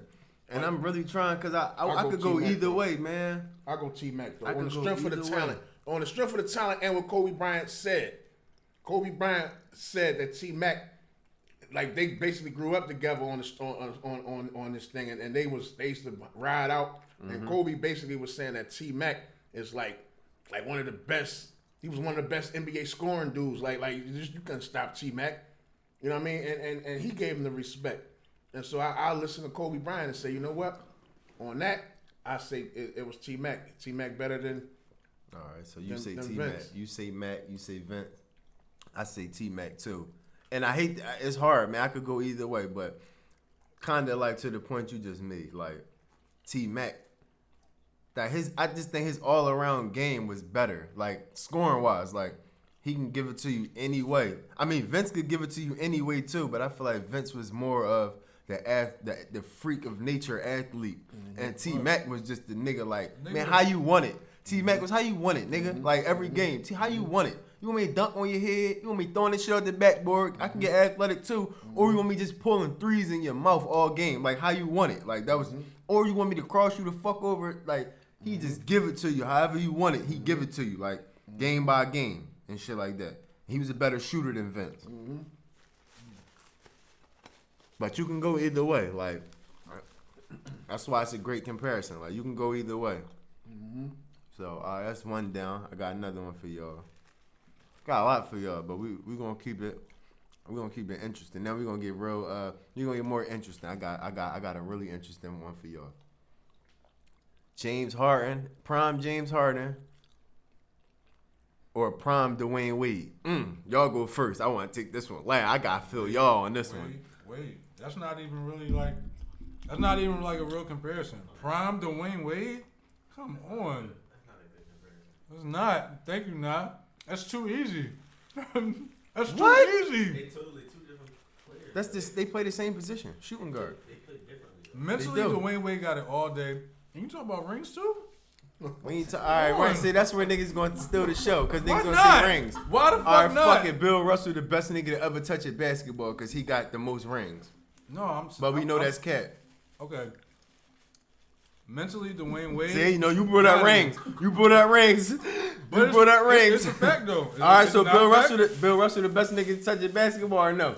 And I'm really trying because I could go T-Mac, either way, man. I go T-Mac though. I On the could go strength of the either talent. way. On the strength of the talent and what Kobe Bryant said. Kobe Bryant said that T-Mac, like they basically grew up together on this thing, and they used to ride out. And Kobe basically was saying that T-Mac is like one of the best. He was one of the best NBA scoring dudes. Like you couldn't stop T-Mac. You know what I mean? And he gave him the respect. And so I listen to Kobe Bryant and say, you know what? On that, I say it was T-Mac. T-Mac better than. All right, so you say T-Mac, you say Mac, you say Vince. I say T-Mac too. And I hate it's hard, man. I could go either way, but kind of like to the point you just made, like T-Mac. That I just think his all around game was better, like scoring wise, like. He can give it to you any way. I mean, Vince could give it to you any way too, but I feel like Vince was more of the freak of nature athlete, and T-Mac was just the nigga like, man, how you want it? T-Mac was how you want it, nigga. Like every game, how you want it? You want me to dunk on your head? You want me throwing this shit out the backboard? I can get athletic too, or you want me just pulling threes in your mouth all game? Like how you want it? Like that was, or you want me to cross you the fuck over? Like he just give it to you, however you want it. He give it to you, like game by game. And shit like that. He was a better shooter than Vince. But you can go either way. Like, that's why it's a great comparison. Like, you can go either way. So, that's one down. I got another one for y'all. Got a lot for y'all, but we gonna keep it. We're gonna keep it interesting. Now we're gonna get real. You're gonna get more interesting. I got a really interesting one for y'all. James Harden, prime James Harden. Or prime Dwayne Wade. Y'all go first. I want to take this one. I gotta feel y'all on this one. Wait. That's not even really like. That's not even like a real comparison. Prime Dwayne Wade. Come on. That's not. Thank you, not. That's too easy. That's too easy. They totally two different players. That's just they play the same position, shooting guard. They play differently. Mentally, They do. Dwayne Wade got it all day. And you talk about rings too? All right. See, that's where niggas going to steal the show because Why niggas gonna not? say rings. Why the fuck All right, not? fuck it. Bill Russell, the best nigga to ever touch a basketball because he got the most rings. No, But we know that's cat. Okay. Mentally, Dwayne Wade. See, you brought out rings. You brought out rings. But You brought out rings. It's a fact though. All right, so It's not Bill Russell, the best nigga to touch a basketball or no?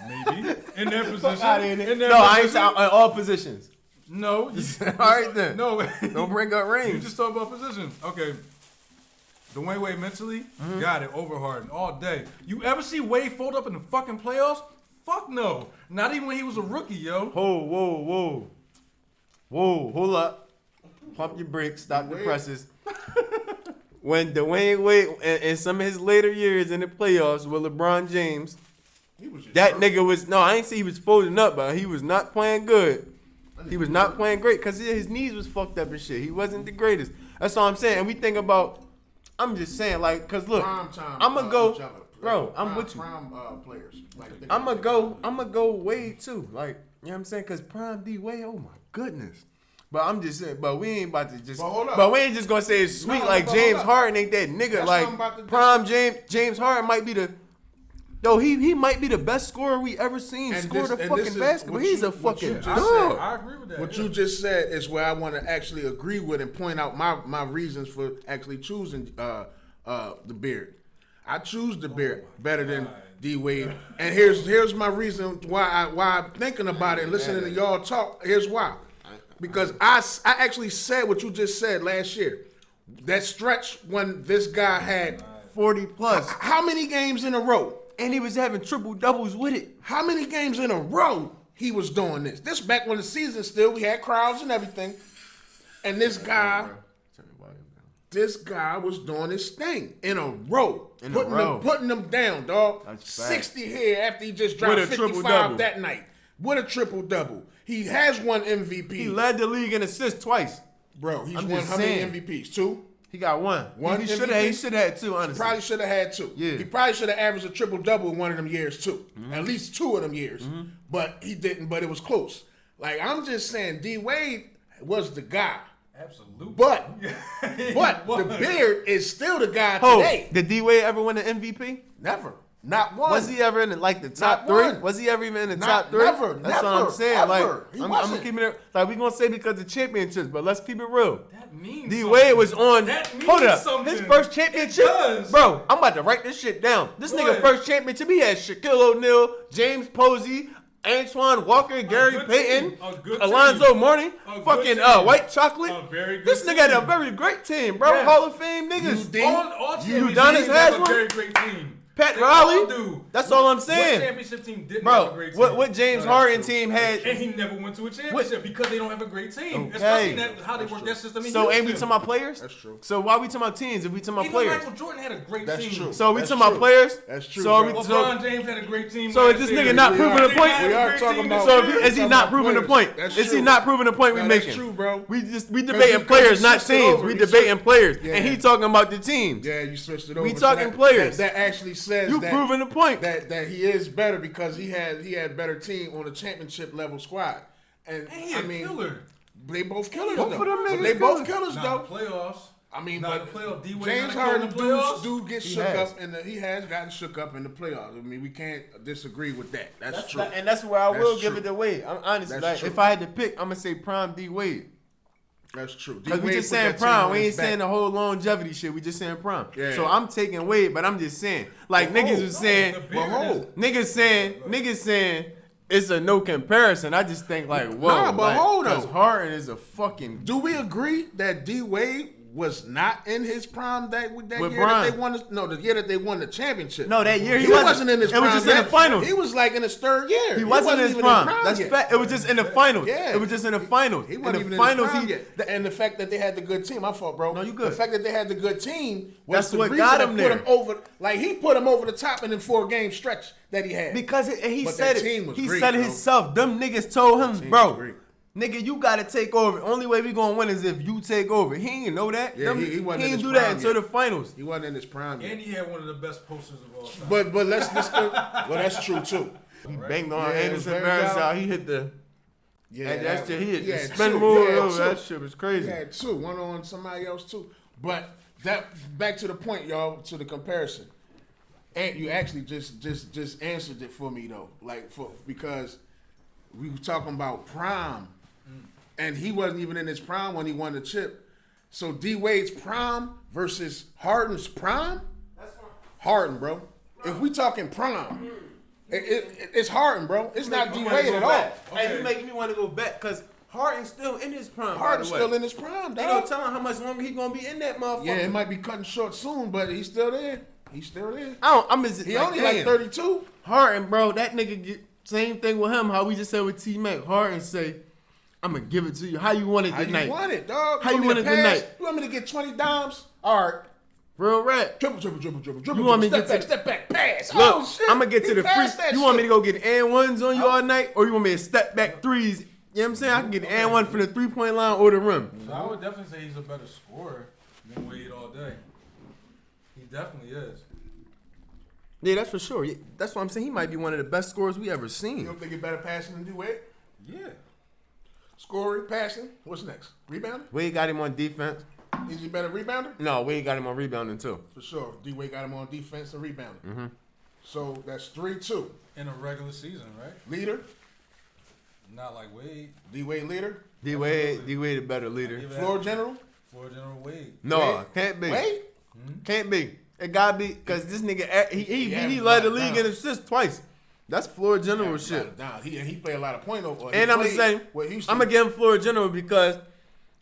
maybe in that position. Fuck out of here. In that No, I ain't position? saying in all positions. No. All right then. No. Don't bring up You rings. just talk about positions. Okay. Dwayne Wade mentally got it over Harden all day. You ever see Wade fold up in the fucking playoffs? Fuck no. Not even when he was a rookie, yo. Whoa, hold up. Pump your brakes, stop the presses. When Dwayne Wade, in some of his later years in the playoffs with LeBron James, that nigga was, no, I ain't say he was folding up, but he was not playing good. He was not playing great because his knees was fucked up and shit. He wasn't the greatest. That's all I'm saying. And we think about, I'm just saying, like, because look, Prime time, I'm going to go, each other. Bro, I'm with you. Prime players. Like, I'm gonna go Wade too. Like, you know what I'm saying? Cause Prime D Wade, oh my goodness. But I'm just saying, but we ain't about to just. But hold up. But we ain't just gonna say it's sweet No, like but James hold up. Harden ain't that nigga. That's like what I'm about to do. Prime James Harden might be the. Yo, he might be the best scorer we ever seen And score this- the and this fucking is basketball. what He's you- a what fucking you just dog. I agree with that. What yeah. you just said is where I want to actually agree with and point out my reasons for actually choosing the Beard. I choose the Beard better than D Wade, and here's my reason why I'm thinking about it and listening to y'all talk. Here's why, because I actually said what you just said last year. That stretch when this guy had 40 plus, how many games in a row? and he was having triple doubles with it. How many games in a row he was doing this? This back when the season still, we had crowds and everything. And this guy was doing his thing in a row. In a row. Putting them down, dog. That's facts. 60 here after he just dropped With a 55 triple-double. that night. With a triple-double. He has won MVP. He led the league in assists twice. Bro, he's I'm won just how saying. many MVPs? 2? He got one. One He should MVP? have had two, honestly. Probably should have had 2. Yeah. He probably should have averaged a triple-double in one of them years, too. Mm-hmm. At least 2 of them years. But he didn't, but it was close. Like, I'm just saying, D-Wade was the guy. Absolutely. But the Beard is still the guy Oh, today. did D Wade ever win an MVP? Never. Not one. Was he ever in like the top Not three? one. Was he ever even in the Not- top three? never, That's what never, I'm saying. ever. Like, He I'm wasn't. keeping it like we gonna say because of championships, but let's keep it real. That means D something. Wade was on. That means Hold up, something. his first championship, It does. bro. I'm about to write this shit down. This Go nigga ahead. first championship, he had Shaquille O'Neal, James Posey, Antoine Walker, Gary good Payton, team. A good Alonzo team. Mourning, A good fucking team. White Chocolate. A very good This nigga had a team. very great team, bro. Yeah. Hall of Fame niggas. UD. All championship Udonis teams has have a one? very great team. Pat They Riley? all do. That's all I'm What saying. championship team didn't have a Bro, great team? what James No, that's Harden true. team had? And he never went to a championship because they don't have a great team. Okay. Especially that, how they work that system in So ain't we Houston. talking about players? That's true. So why we talking about teams if we talking about Even players? Michael Jordan had a great That's team. true. So we That's talking about true. players? That's true, So are bro. we LeBron James had a great team. So is last this year. nigga not proving They the point? had a We are great talking team about- this So year. is he Talking not about proving the players. point? That's Is he true. not proving the point we No, that's making? true, bro. We Because debating you players, not switched it teams. over. We You debating switched- players, Yeah. and he talking about the teams. Yeah, you switched it over. We So talking players. That actually says You that, proving the point. that he is better because he had better team on a championship level squad. And And he I a mean, killer. they both killers Both though. of them But niggas they both killers. killers Not though. the playoffs. I mean, Not but the playoff. D-Wade James not killing Harden the playoffs. do get He shook has. up, he has gotten shook up in the playoffs. I mean, we can't disagree with that. That's true. And that's where I That's will give true. it away. I'm honest. That's Like, true. if I had to pick, I'm gonna say Prime D Wade. That's true. Because we D-Wade just put saying that team Prime. on We his ain't back. saying the whole longevity shit. We just saying Prime. Yeah. So I'm taking Wade, but I'm just saying, like But niggas hold. was saying, The Well, beard hold. niggas saying it's a no comparison. I just think like, whoa, Nah, but hold because on. Harden is a fucking. Do we agree that D Wade was not in his prime that With year Bron. that they won? The year that they won the championship. No, that year he wasn't in his It prime. was just in the yet. finals. He was like in his third year. He wasn't in his even prime. That's yet. fact. It was just in the finals. Yeah. It was just in the finals. He in wasn't the even finals, in his prime he. yet. And the fact that they had the good team, my fault, bro. No, you good. The fact that they had the good team was That's the what reason got that him put there. him over. Like he put him over the top in the 4-game stretch that he had. Because he But said that team it. was He great, said it bro. himself. Them niggas told him, team bro. was great. Nigga, you gotta take over. Only way we gonna win is if you take over. He ain't know that. Yeah, he wasn't in ain't his do that prime until yet. the finals. He wasn't in his prime yet. And he had one of the best posters of all time. But let's discuss. Well, that's true too. He banged on Yeah, it was Anderson very Barnes loud. out. He hit the. Yeah, and that shit. He hit the had spin two. move. He had Oh, two. that shit was He crazy. had 2, one on somebody else too. But that back to the point, y'all, to the comparison. And you actually just answered it for me though, because we were talking about prime, and he wasn't even in his prime when he won the chip. So D Wade's prime versus Harden's prime. Harden, bro. If we talking prime, it's Harden, bro. It's not D Wade at all. Hey, you making me want to go back because Harden's still in his prime. Harden's by the way. still in his prime, They don't dog. tell him how much longer he gonna be in that motherfucker. Yeah, it might be cutting short soon, but he's still there. He's still there. I'm just, He only like damn. 32. Harden, bro, that nigga get same thing with him. How we just said with T Mac. Harden say, "I'm gonna give it to you. How you want it How tonight? you want it, dog? How you me want to it pass? tonight? You want me to get 20 dimes? All right. Real rap. Dribble, dribble, dribble, dribble, dribble. You want me to step get back, to- step back, pass. Look, Oh, shit. I'm gonna get to He the free. passed that You want me shit. to go get and ones on you all night, or you want me to step back threes? You know what I'm saying? I can get an and one from the 3-point line or the rim. So I would definitely say he's a better scorer than Wade all day. He definitely is. Yeah, that's for sure. Yeah, that's what I'm saying. He might be one of the best scorers we ever You seen. don't think he's better passing than D-Wade? Yeah. Scoring, passing. What's next? Rebounding? Wade got him on defense. Is he better rebounder? No, Wade got him on rebounding too. For sure. D-Wade got him on defense and rebounding. So that's 3-2. In a regular season, right? Leader, Not like Wade. D-Wade leader. D Wade a better leader. Give it Floor that. general, Floor General Wade. No, Wade? can't be. Wade. Can't be. It gotta be because this nigga he averaged led the a lot league down. in assists twice. That's floor general shit. Down. He played a lot of point over. And I'm gonna say I'm gonna give him floor general because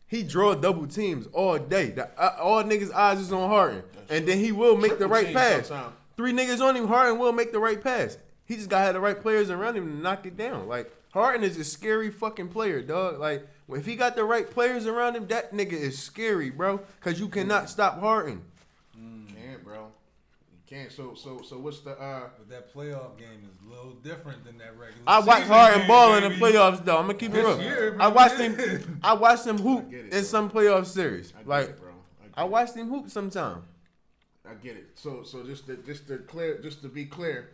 he draw double teams all day. All niggas' eyes is on Harden, and then he will make the Triple right team pass. sometime. 3 niggas on him, Harden will make the right pass. He just gotta have the right players around him to knock it down. Like Harden is a scary fucking player, dog. Like if he got the right players around him, that nigga is scary, bro. Cause you cannot stop Harden. Can't, bro. You can't. So what's the But that playoff game is a little different than that regular I watched season Harden game, ball in the baby. playoffs though. I'm gonna keep it This real. year, I man. watched him hoop get it, in bro. some playoff series. I get Like it, bro. I watched him hoop sometime. I get it. So just to be clear,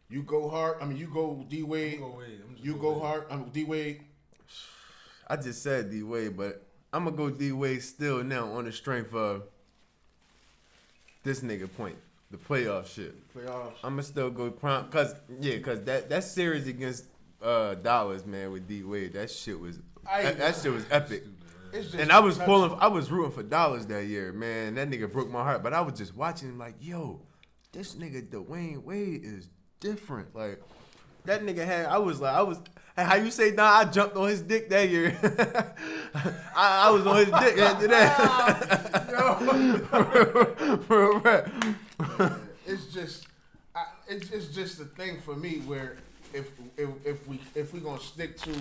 you go hard. I mean, you go D Wade. I'm gonna go Wade. I'm just You gonna go Wade. hard. I'm D Wade. I just said D Wade, but I'm gonna go D Wade still now on the strength of this nigga point, the playoff shit. Playoffs. I'm gonna still go prime, cause that series against Dollars, man, with D Wade, that shit was epic. It's just And I was rooting for Dollars that year, man. That nigga broke my heart, but I was just watching him like, yo, this nigga Dwayne Wade is different. Like that nigga how you say, nah, I jumped on his dick that year. I was on his dick after that. It's just the thing for me where if we gonna stick to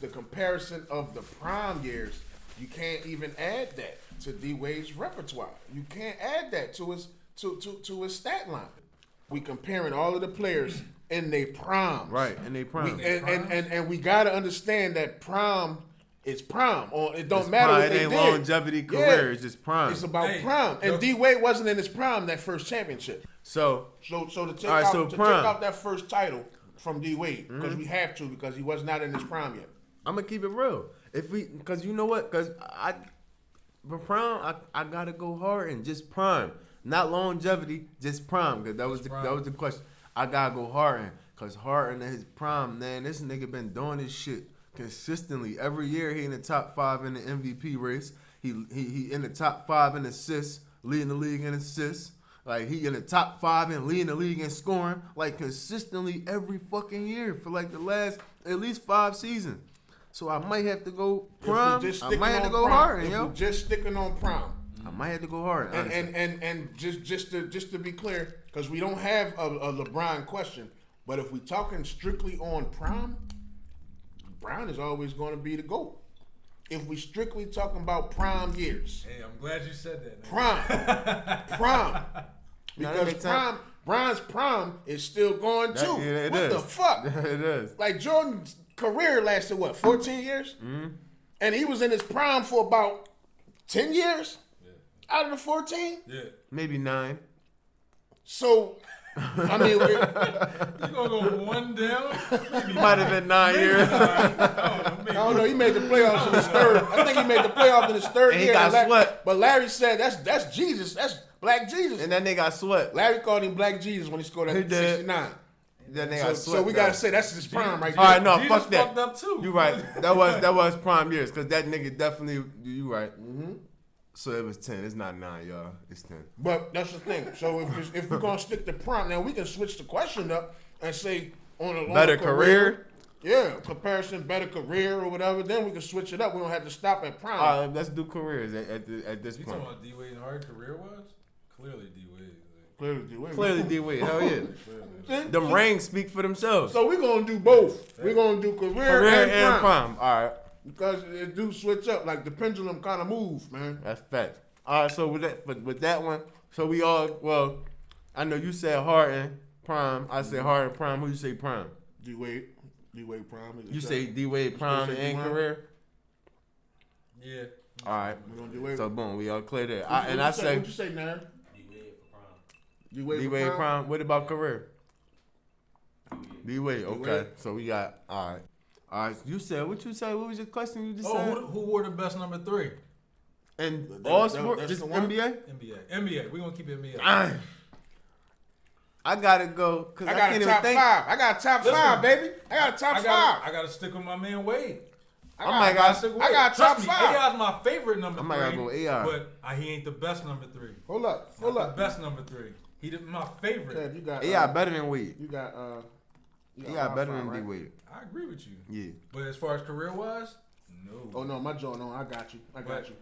the comparison of the prime years, you can't even add that to D Wade's repertoire. You can't add that to his stat line. We comparing all of the players in their prime, Right, and they prime. and we gotta understand that prime is prime. Or it don't It's matter prime. what It they ain't did. longevity career, it's just prime. It's about Hey, prime. And yo- D Wade wasn't in his prime that first championship. So So to take All right, so take prime. out that first title from D Wade because we have to because he was not in his prime yet. I'm gonna keep it real. Cause you know what? Cause for prime, I gotta go hard and just prime, not longevity, just prime. Cause that was the question. I gotta go Harden, cause Harden in his prime, man, this nigga been doing this shit consistently every year. He in the top 5 in the MVP race. He in the top 5 in assists, leading the league in assists. Like he in the top 5 and leading the league in scoring, like consistently every fucking year for like the last at least 5 seasons. So I might have to go prime. I might have to go Harden, yo. We're just sticking on prime. I might have to go Harden. honestly. And just to be clear, because we don't have a LeBron question, but if we talking strictly on prime, Brown is always going to be the GOAT. If we strictly talking about prime years, Hey, I'm glad you said that. Nigga. prime, No, that because makes sense. Bron's prime is still going too. Yeah, it what is. the fuck? It is. Like Jordan's career lasted what, 14 years? And he was in his prime for about 10 years out of the 14. Yeah. Maybe 9. So, I mean, You gonna go one down? Maybe Might have been 9 years. I don't know. He made the playoffs in his third. I think he made the playoffs in his third And he year. got Larry- swept. But Larry said that's Jesus. That's Black Jesus. And that nigga got swept. Larry called him Black Jesus when he scored He at did. 69. That nigga So, got so swept. we gotta say that's his prime right All there. right, no, Jesus fuck that. fucked up too. You right. That was prime years, cause that nigga definitely. You right. So it was 10. It's not 9, y'all. It's 10. But that's the thing. So if we're gonna stick to prime, now we can switch the question up and say on a Better career. Yeah, comparison, better career or whatever. Then we can switch it up. We don't have to stop at prime. All right, let's do careers at this You point. talking about D Wade and Hard career was? Clearly D Wade. Clearly, D-Wade. Clearly, D Wade. Hell yeah. Them rings speak for themselves. So we're gonna do both. We're gonna do career Career and and prime. prime. All right, Because it do switch up. Like the pendulum kind of move, man. that's fact. All right, so with that one, so we all I know you said Harden prime. I said Harden prime. Who you say prime? D-Wade prime. You say D Wade prime say and D-Wade? career. Yeah. All right. We're gonna do it. So boom, we all clear that. What'd And you I say, say what'd you say, Nair? D Wade for prime. D-Wade prime. What about career? D-Wade. Okay. So we got all right. You said what you said? What was your question? You just said. Who wore the best number 3? And all sport, that's just the one? NBA. NBA. We gonna keep it NBA. I gotta go because I I got can't a even top think. 5. I got a top 5, baby. I got a top 5. I gotta stick with my man Wade. I got a top 5. AI's my favorite number 3. I might gotta go AI. But he ain't the best number 3. Hold up. The best number 3. He my favorite. Kev, you got AI better than Wade. You got AI better than right? D-Wade. I agree with you. Yeah. But as far as career wise, no. Oh no, my joint. No, I got you.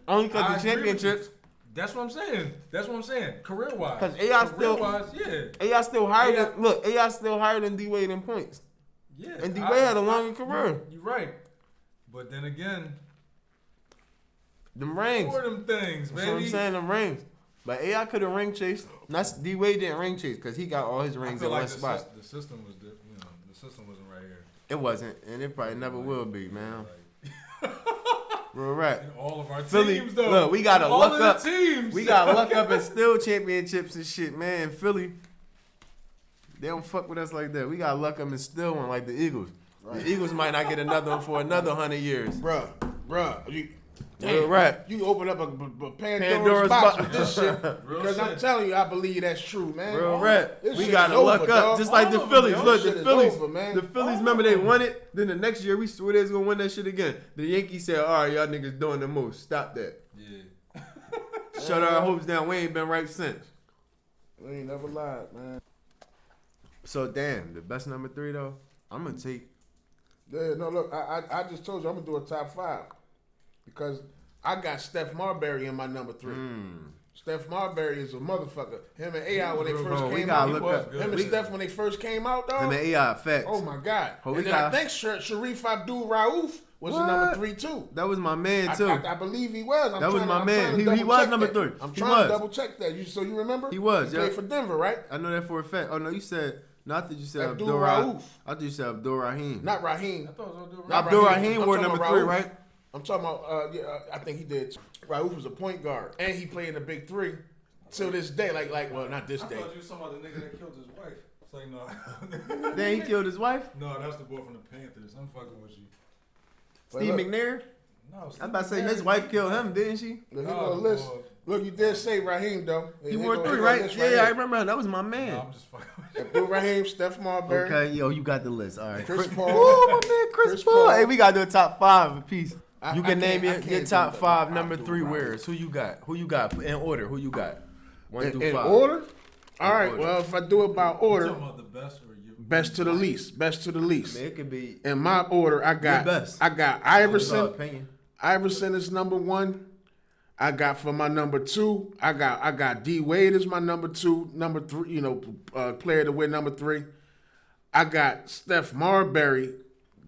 Only I because the agree with championships. That's what I'm saying. Career wise. 'Cause AI still- yeah. AI still higher AI than AI still higher than D-Wade in points. Yeah. And D-Wade had a longer career. You're right. But then again, Them rings. for them things, That's what I'm baby. saying, them rings. But AI could have ring chased. That's D-Wade didn't ring chase because he got all his I rings feel in like one spot. the system was the system wasn't right here. It wasn't, and it probably never will be, man. Real rap. All of our Philly, teams, though. look, we gotta all luck of the up. Teams. We got luck up and still championships and shit, man. Philly, they don't fuck with us like that. We got luck up and still one like the Eagles. The Eagles might not get another one for another 100 years. Bruh. Real rap. You open up a Pandora's Pandora's box box. with this shit. Real Because I'm shit. telling you, I believe that's true, man. Real rap. This We shit gotta is over, luck up. dog. Just like the All of Phillies. them, Look, this the shit Phillies. is over, man. The Phillies, All remember of they them. won it. Then the next year we swore they was gonna win that shit again. The Yankees said, "All right, y'all niggas doing the most. Stop that. Yeah. Shut our hopes down. We ain't been right since." We ain't never lied, man. So damn, the best number 3 though. I'm gonna take. Yeah, no, look, I just told you I'm gonna do a top 5 because I got Steph Marbury in my number 3. Steph Marbury is a motherfucker. Him and AI when they first Bro, we came gotta out. look up. Him and Steph when they first came out, dog. I mean, AI facts. Oh my God! Oh, we and then I got- think Sharif Abdul Rauf was the What? number 3 too. That was my man too. I believe he was. That was my man. He was double-check number that. 3. I'm He trying was. to double check that. So you remember? He was, He yeah. played for Denver, right? I know that for a fact. Oh no, you said. No, I thought you said Abdul Abdul Rauf. Rauf. I thought you said Abdul Rahim. Not Raheem. I thought it was Abdul Not Abdul Raheem. Rahim I'm wore talking number about 3, Rauf. right? I'm talking about. I think he did. Rauf was a point guard, and he played in the Big 3 till this day. Well, not this I day. thought you was talking about the nigga that killed his wife. It's like no. Then he killed his wife. No, that's the boy from the Panthers. I'm fucking with you. Steve look. McNair. No, I'm about to say his wife killed him, didn't she? Look, he Oh, gonna list. boy. Look, you did say Raheem though. He wore 3, right? Yeah, I remember. That was my man. No, I'm just fucking with you. Abdul Raheem, Steph Marbury, Okay, yo, you got the list. All right. Chris Paul. Ooh, my man, Chris Chris Paul. Paul. Hey, we gotta do a top 5 apiece. I- You I can name can't- I your can't top do 5 that. number Abdul 3 Rahim. wearers. Who you got? Who you got in order? Who you got? 1 through In 5. order? All right. order. Well, if I do it by You order, talking about the best or you? best to the least. Best to the least. Man, it could be In my order, I got best. I got it's all Iverson. opinion. Iverson is number 1. I got for my number 2. I got D Wade as my number 2. Number 3, player to win number 3. I got Steph Marbury.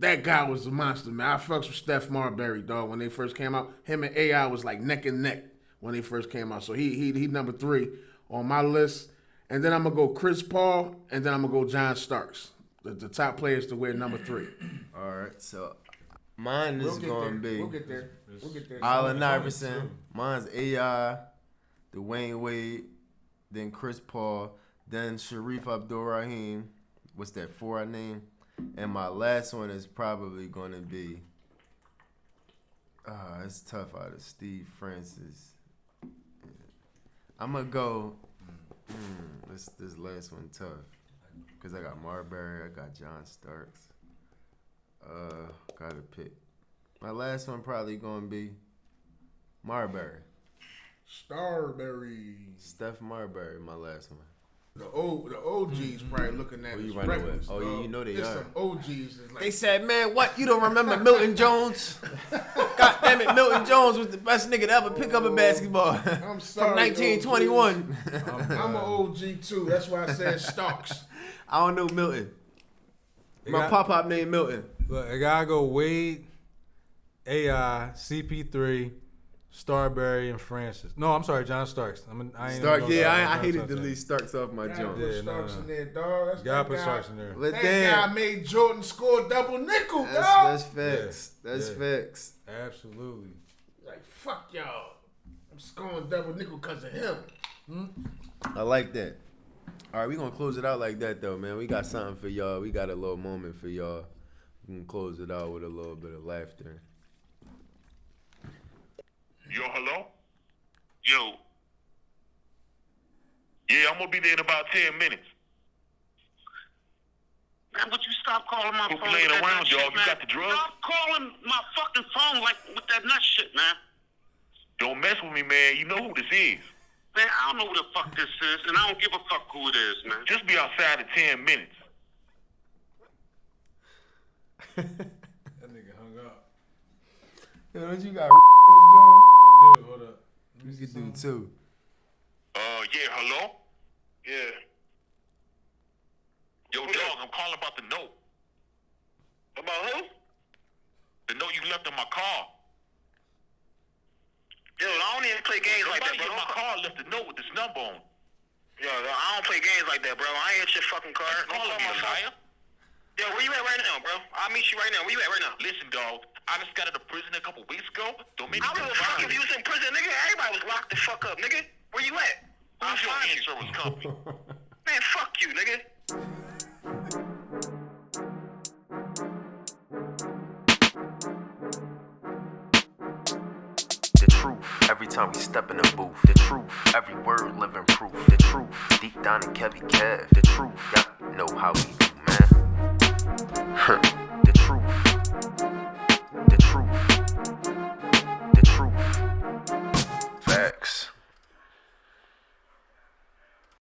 That guy was a monster, man. I fucks with Steph Marbury, dog. When they first came out, him and AI was like neck and neck when they first came out. So he number 3 on my list. And then I'm gonna go Chris Paul, and then I'm gonna go John Starks, the top players to wear number 3. All right, so mine is going to be We'll get there. Allen Iverson. Mine's AI, Dwayne Wade, then Chris Paul, then Sharif Abdul-Rahim. What's that, 4 I named? And my last one is probably going to be, it's tough out of Steve Francis. I'm going to go, this last one tough. Because I got Marbury, I got John Starks. Gotta pick. My last one probably going to be Marbury. Starberry. Steph Marbury, my last one. The OGs probably looking at Who us you running reckless. with? Oh, yeah, you know they There's are. some OGs that's like, They said, man, what? You don't remember Milton Jones? God damn it, Milton Jones was the best nigga to ever pick up a basketball. I'm sorry, From 1921. I'm an OG too. That's why I said Starks. I don't know Milton. They My got- pop-pop named Milton. Look, I gotta go Wade, AI, CP3, Starberry, and Francis. No, I'm sorry, John Starks. I ain't Stark, gonna yeah, John I hated Starks to in. leave Starks off my Gotta joint. put Yeah, Starks no. in there, dog. That's Gotta that put guy. Starks in there. But That damn, guy made Jordan score double nickel, dog. that's facts. That's Yeah. facts. Absolutely. Like, fuck y'all. I'm scoring double nickel because of him. I like that. All right, we gonna close it out like that though, man. We got something for y'all. We got a little moment for y'all. We can close it out with a little bit of laughter. Yo, hello? Yo. Yeah, I'm gonna be there in about 10 minutes. Man, would you stop calling my Quit phone? playing with that around, nut shit, dog. You man? got the drugs? Stop calling my fucking phone like with that nut shit, man. Don't mess with me, man. You know who this is. Man, I don't know who the fuck this is, and I don't give a fuck who it is, man. Just be outside in 10 minutes. That nigga hung up. Yo, don't you got John? I do. Hold up. Let me You see can do something. too. Yeah, hello? Yeah. Yo, dog, I'm calling about the note. About who? The note you left in my car. Yo, I don't even play games like that, Somebody bro. in my car left a note with this number on. Yo, I don't play games like that, bro. I ain't hit your fucking car. Don't Calling call me my a phone. liar? Yo, where you at right now, bro? I'll meet you right now. Where you at right now? Listen, dog, I just got out of prison a couple weeks ago. Don't make me I don't give a fuck if you was in prison, nigga. Everybody was locked the fuck up, nigga. Where you at? Who's your find you. insurance company? Man, fuck you, nigga. The truth, every time we step in the booth. The truth, every word living proof. The truth, deep down in Kevy Kev. The truth, y'all know how we do, man. The truth.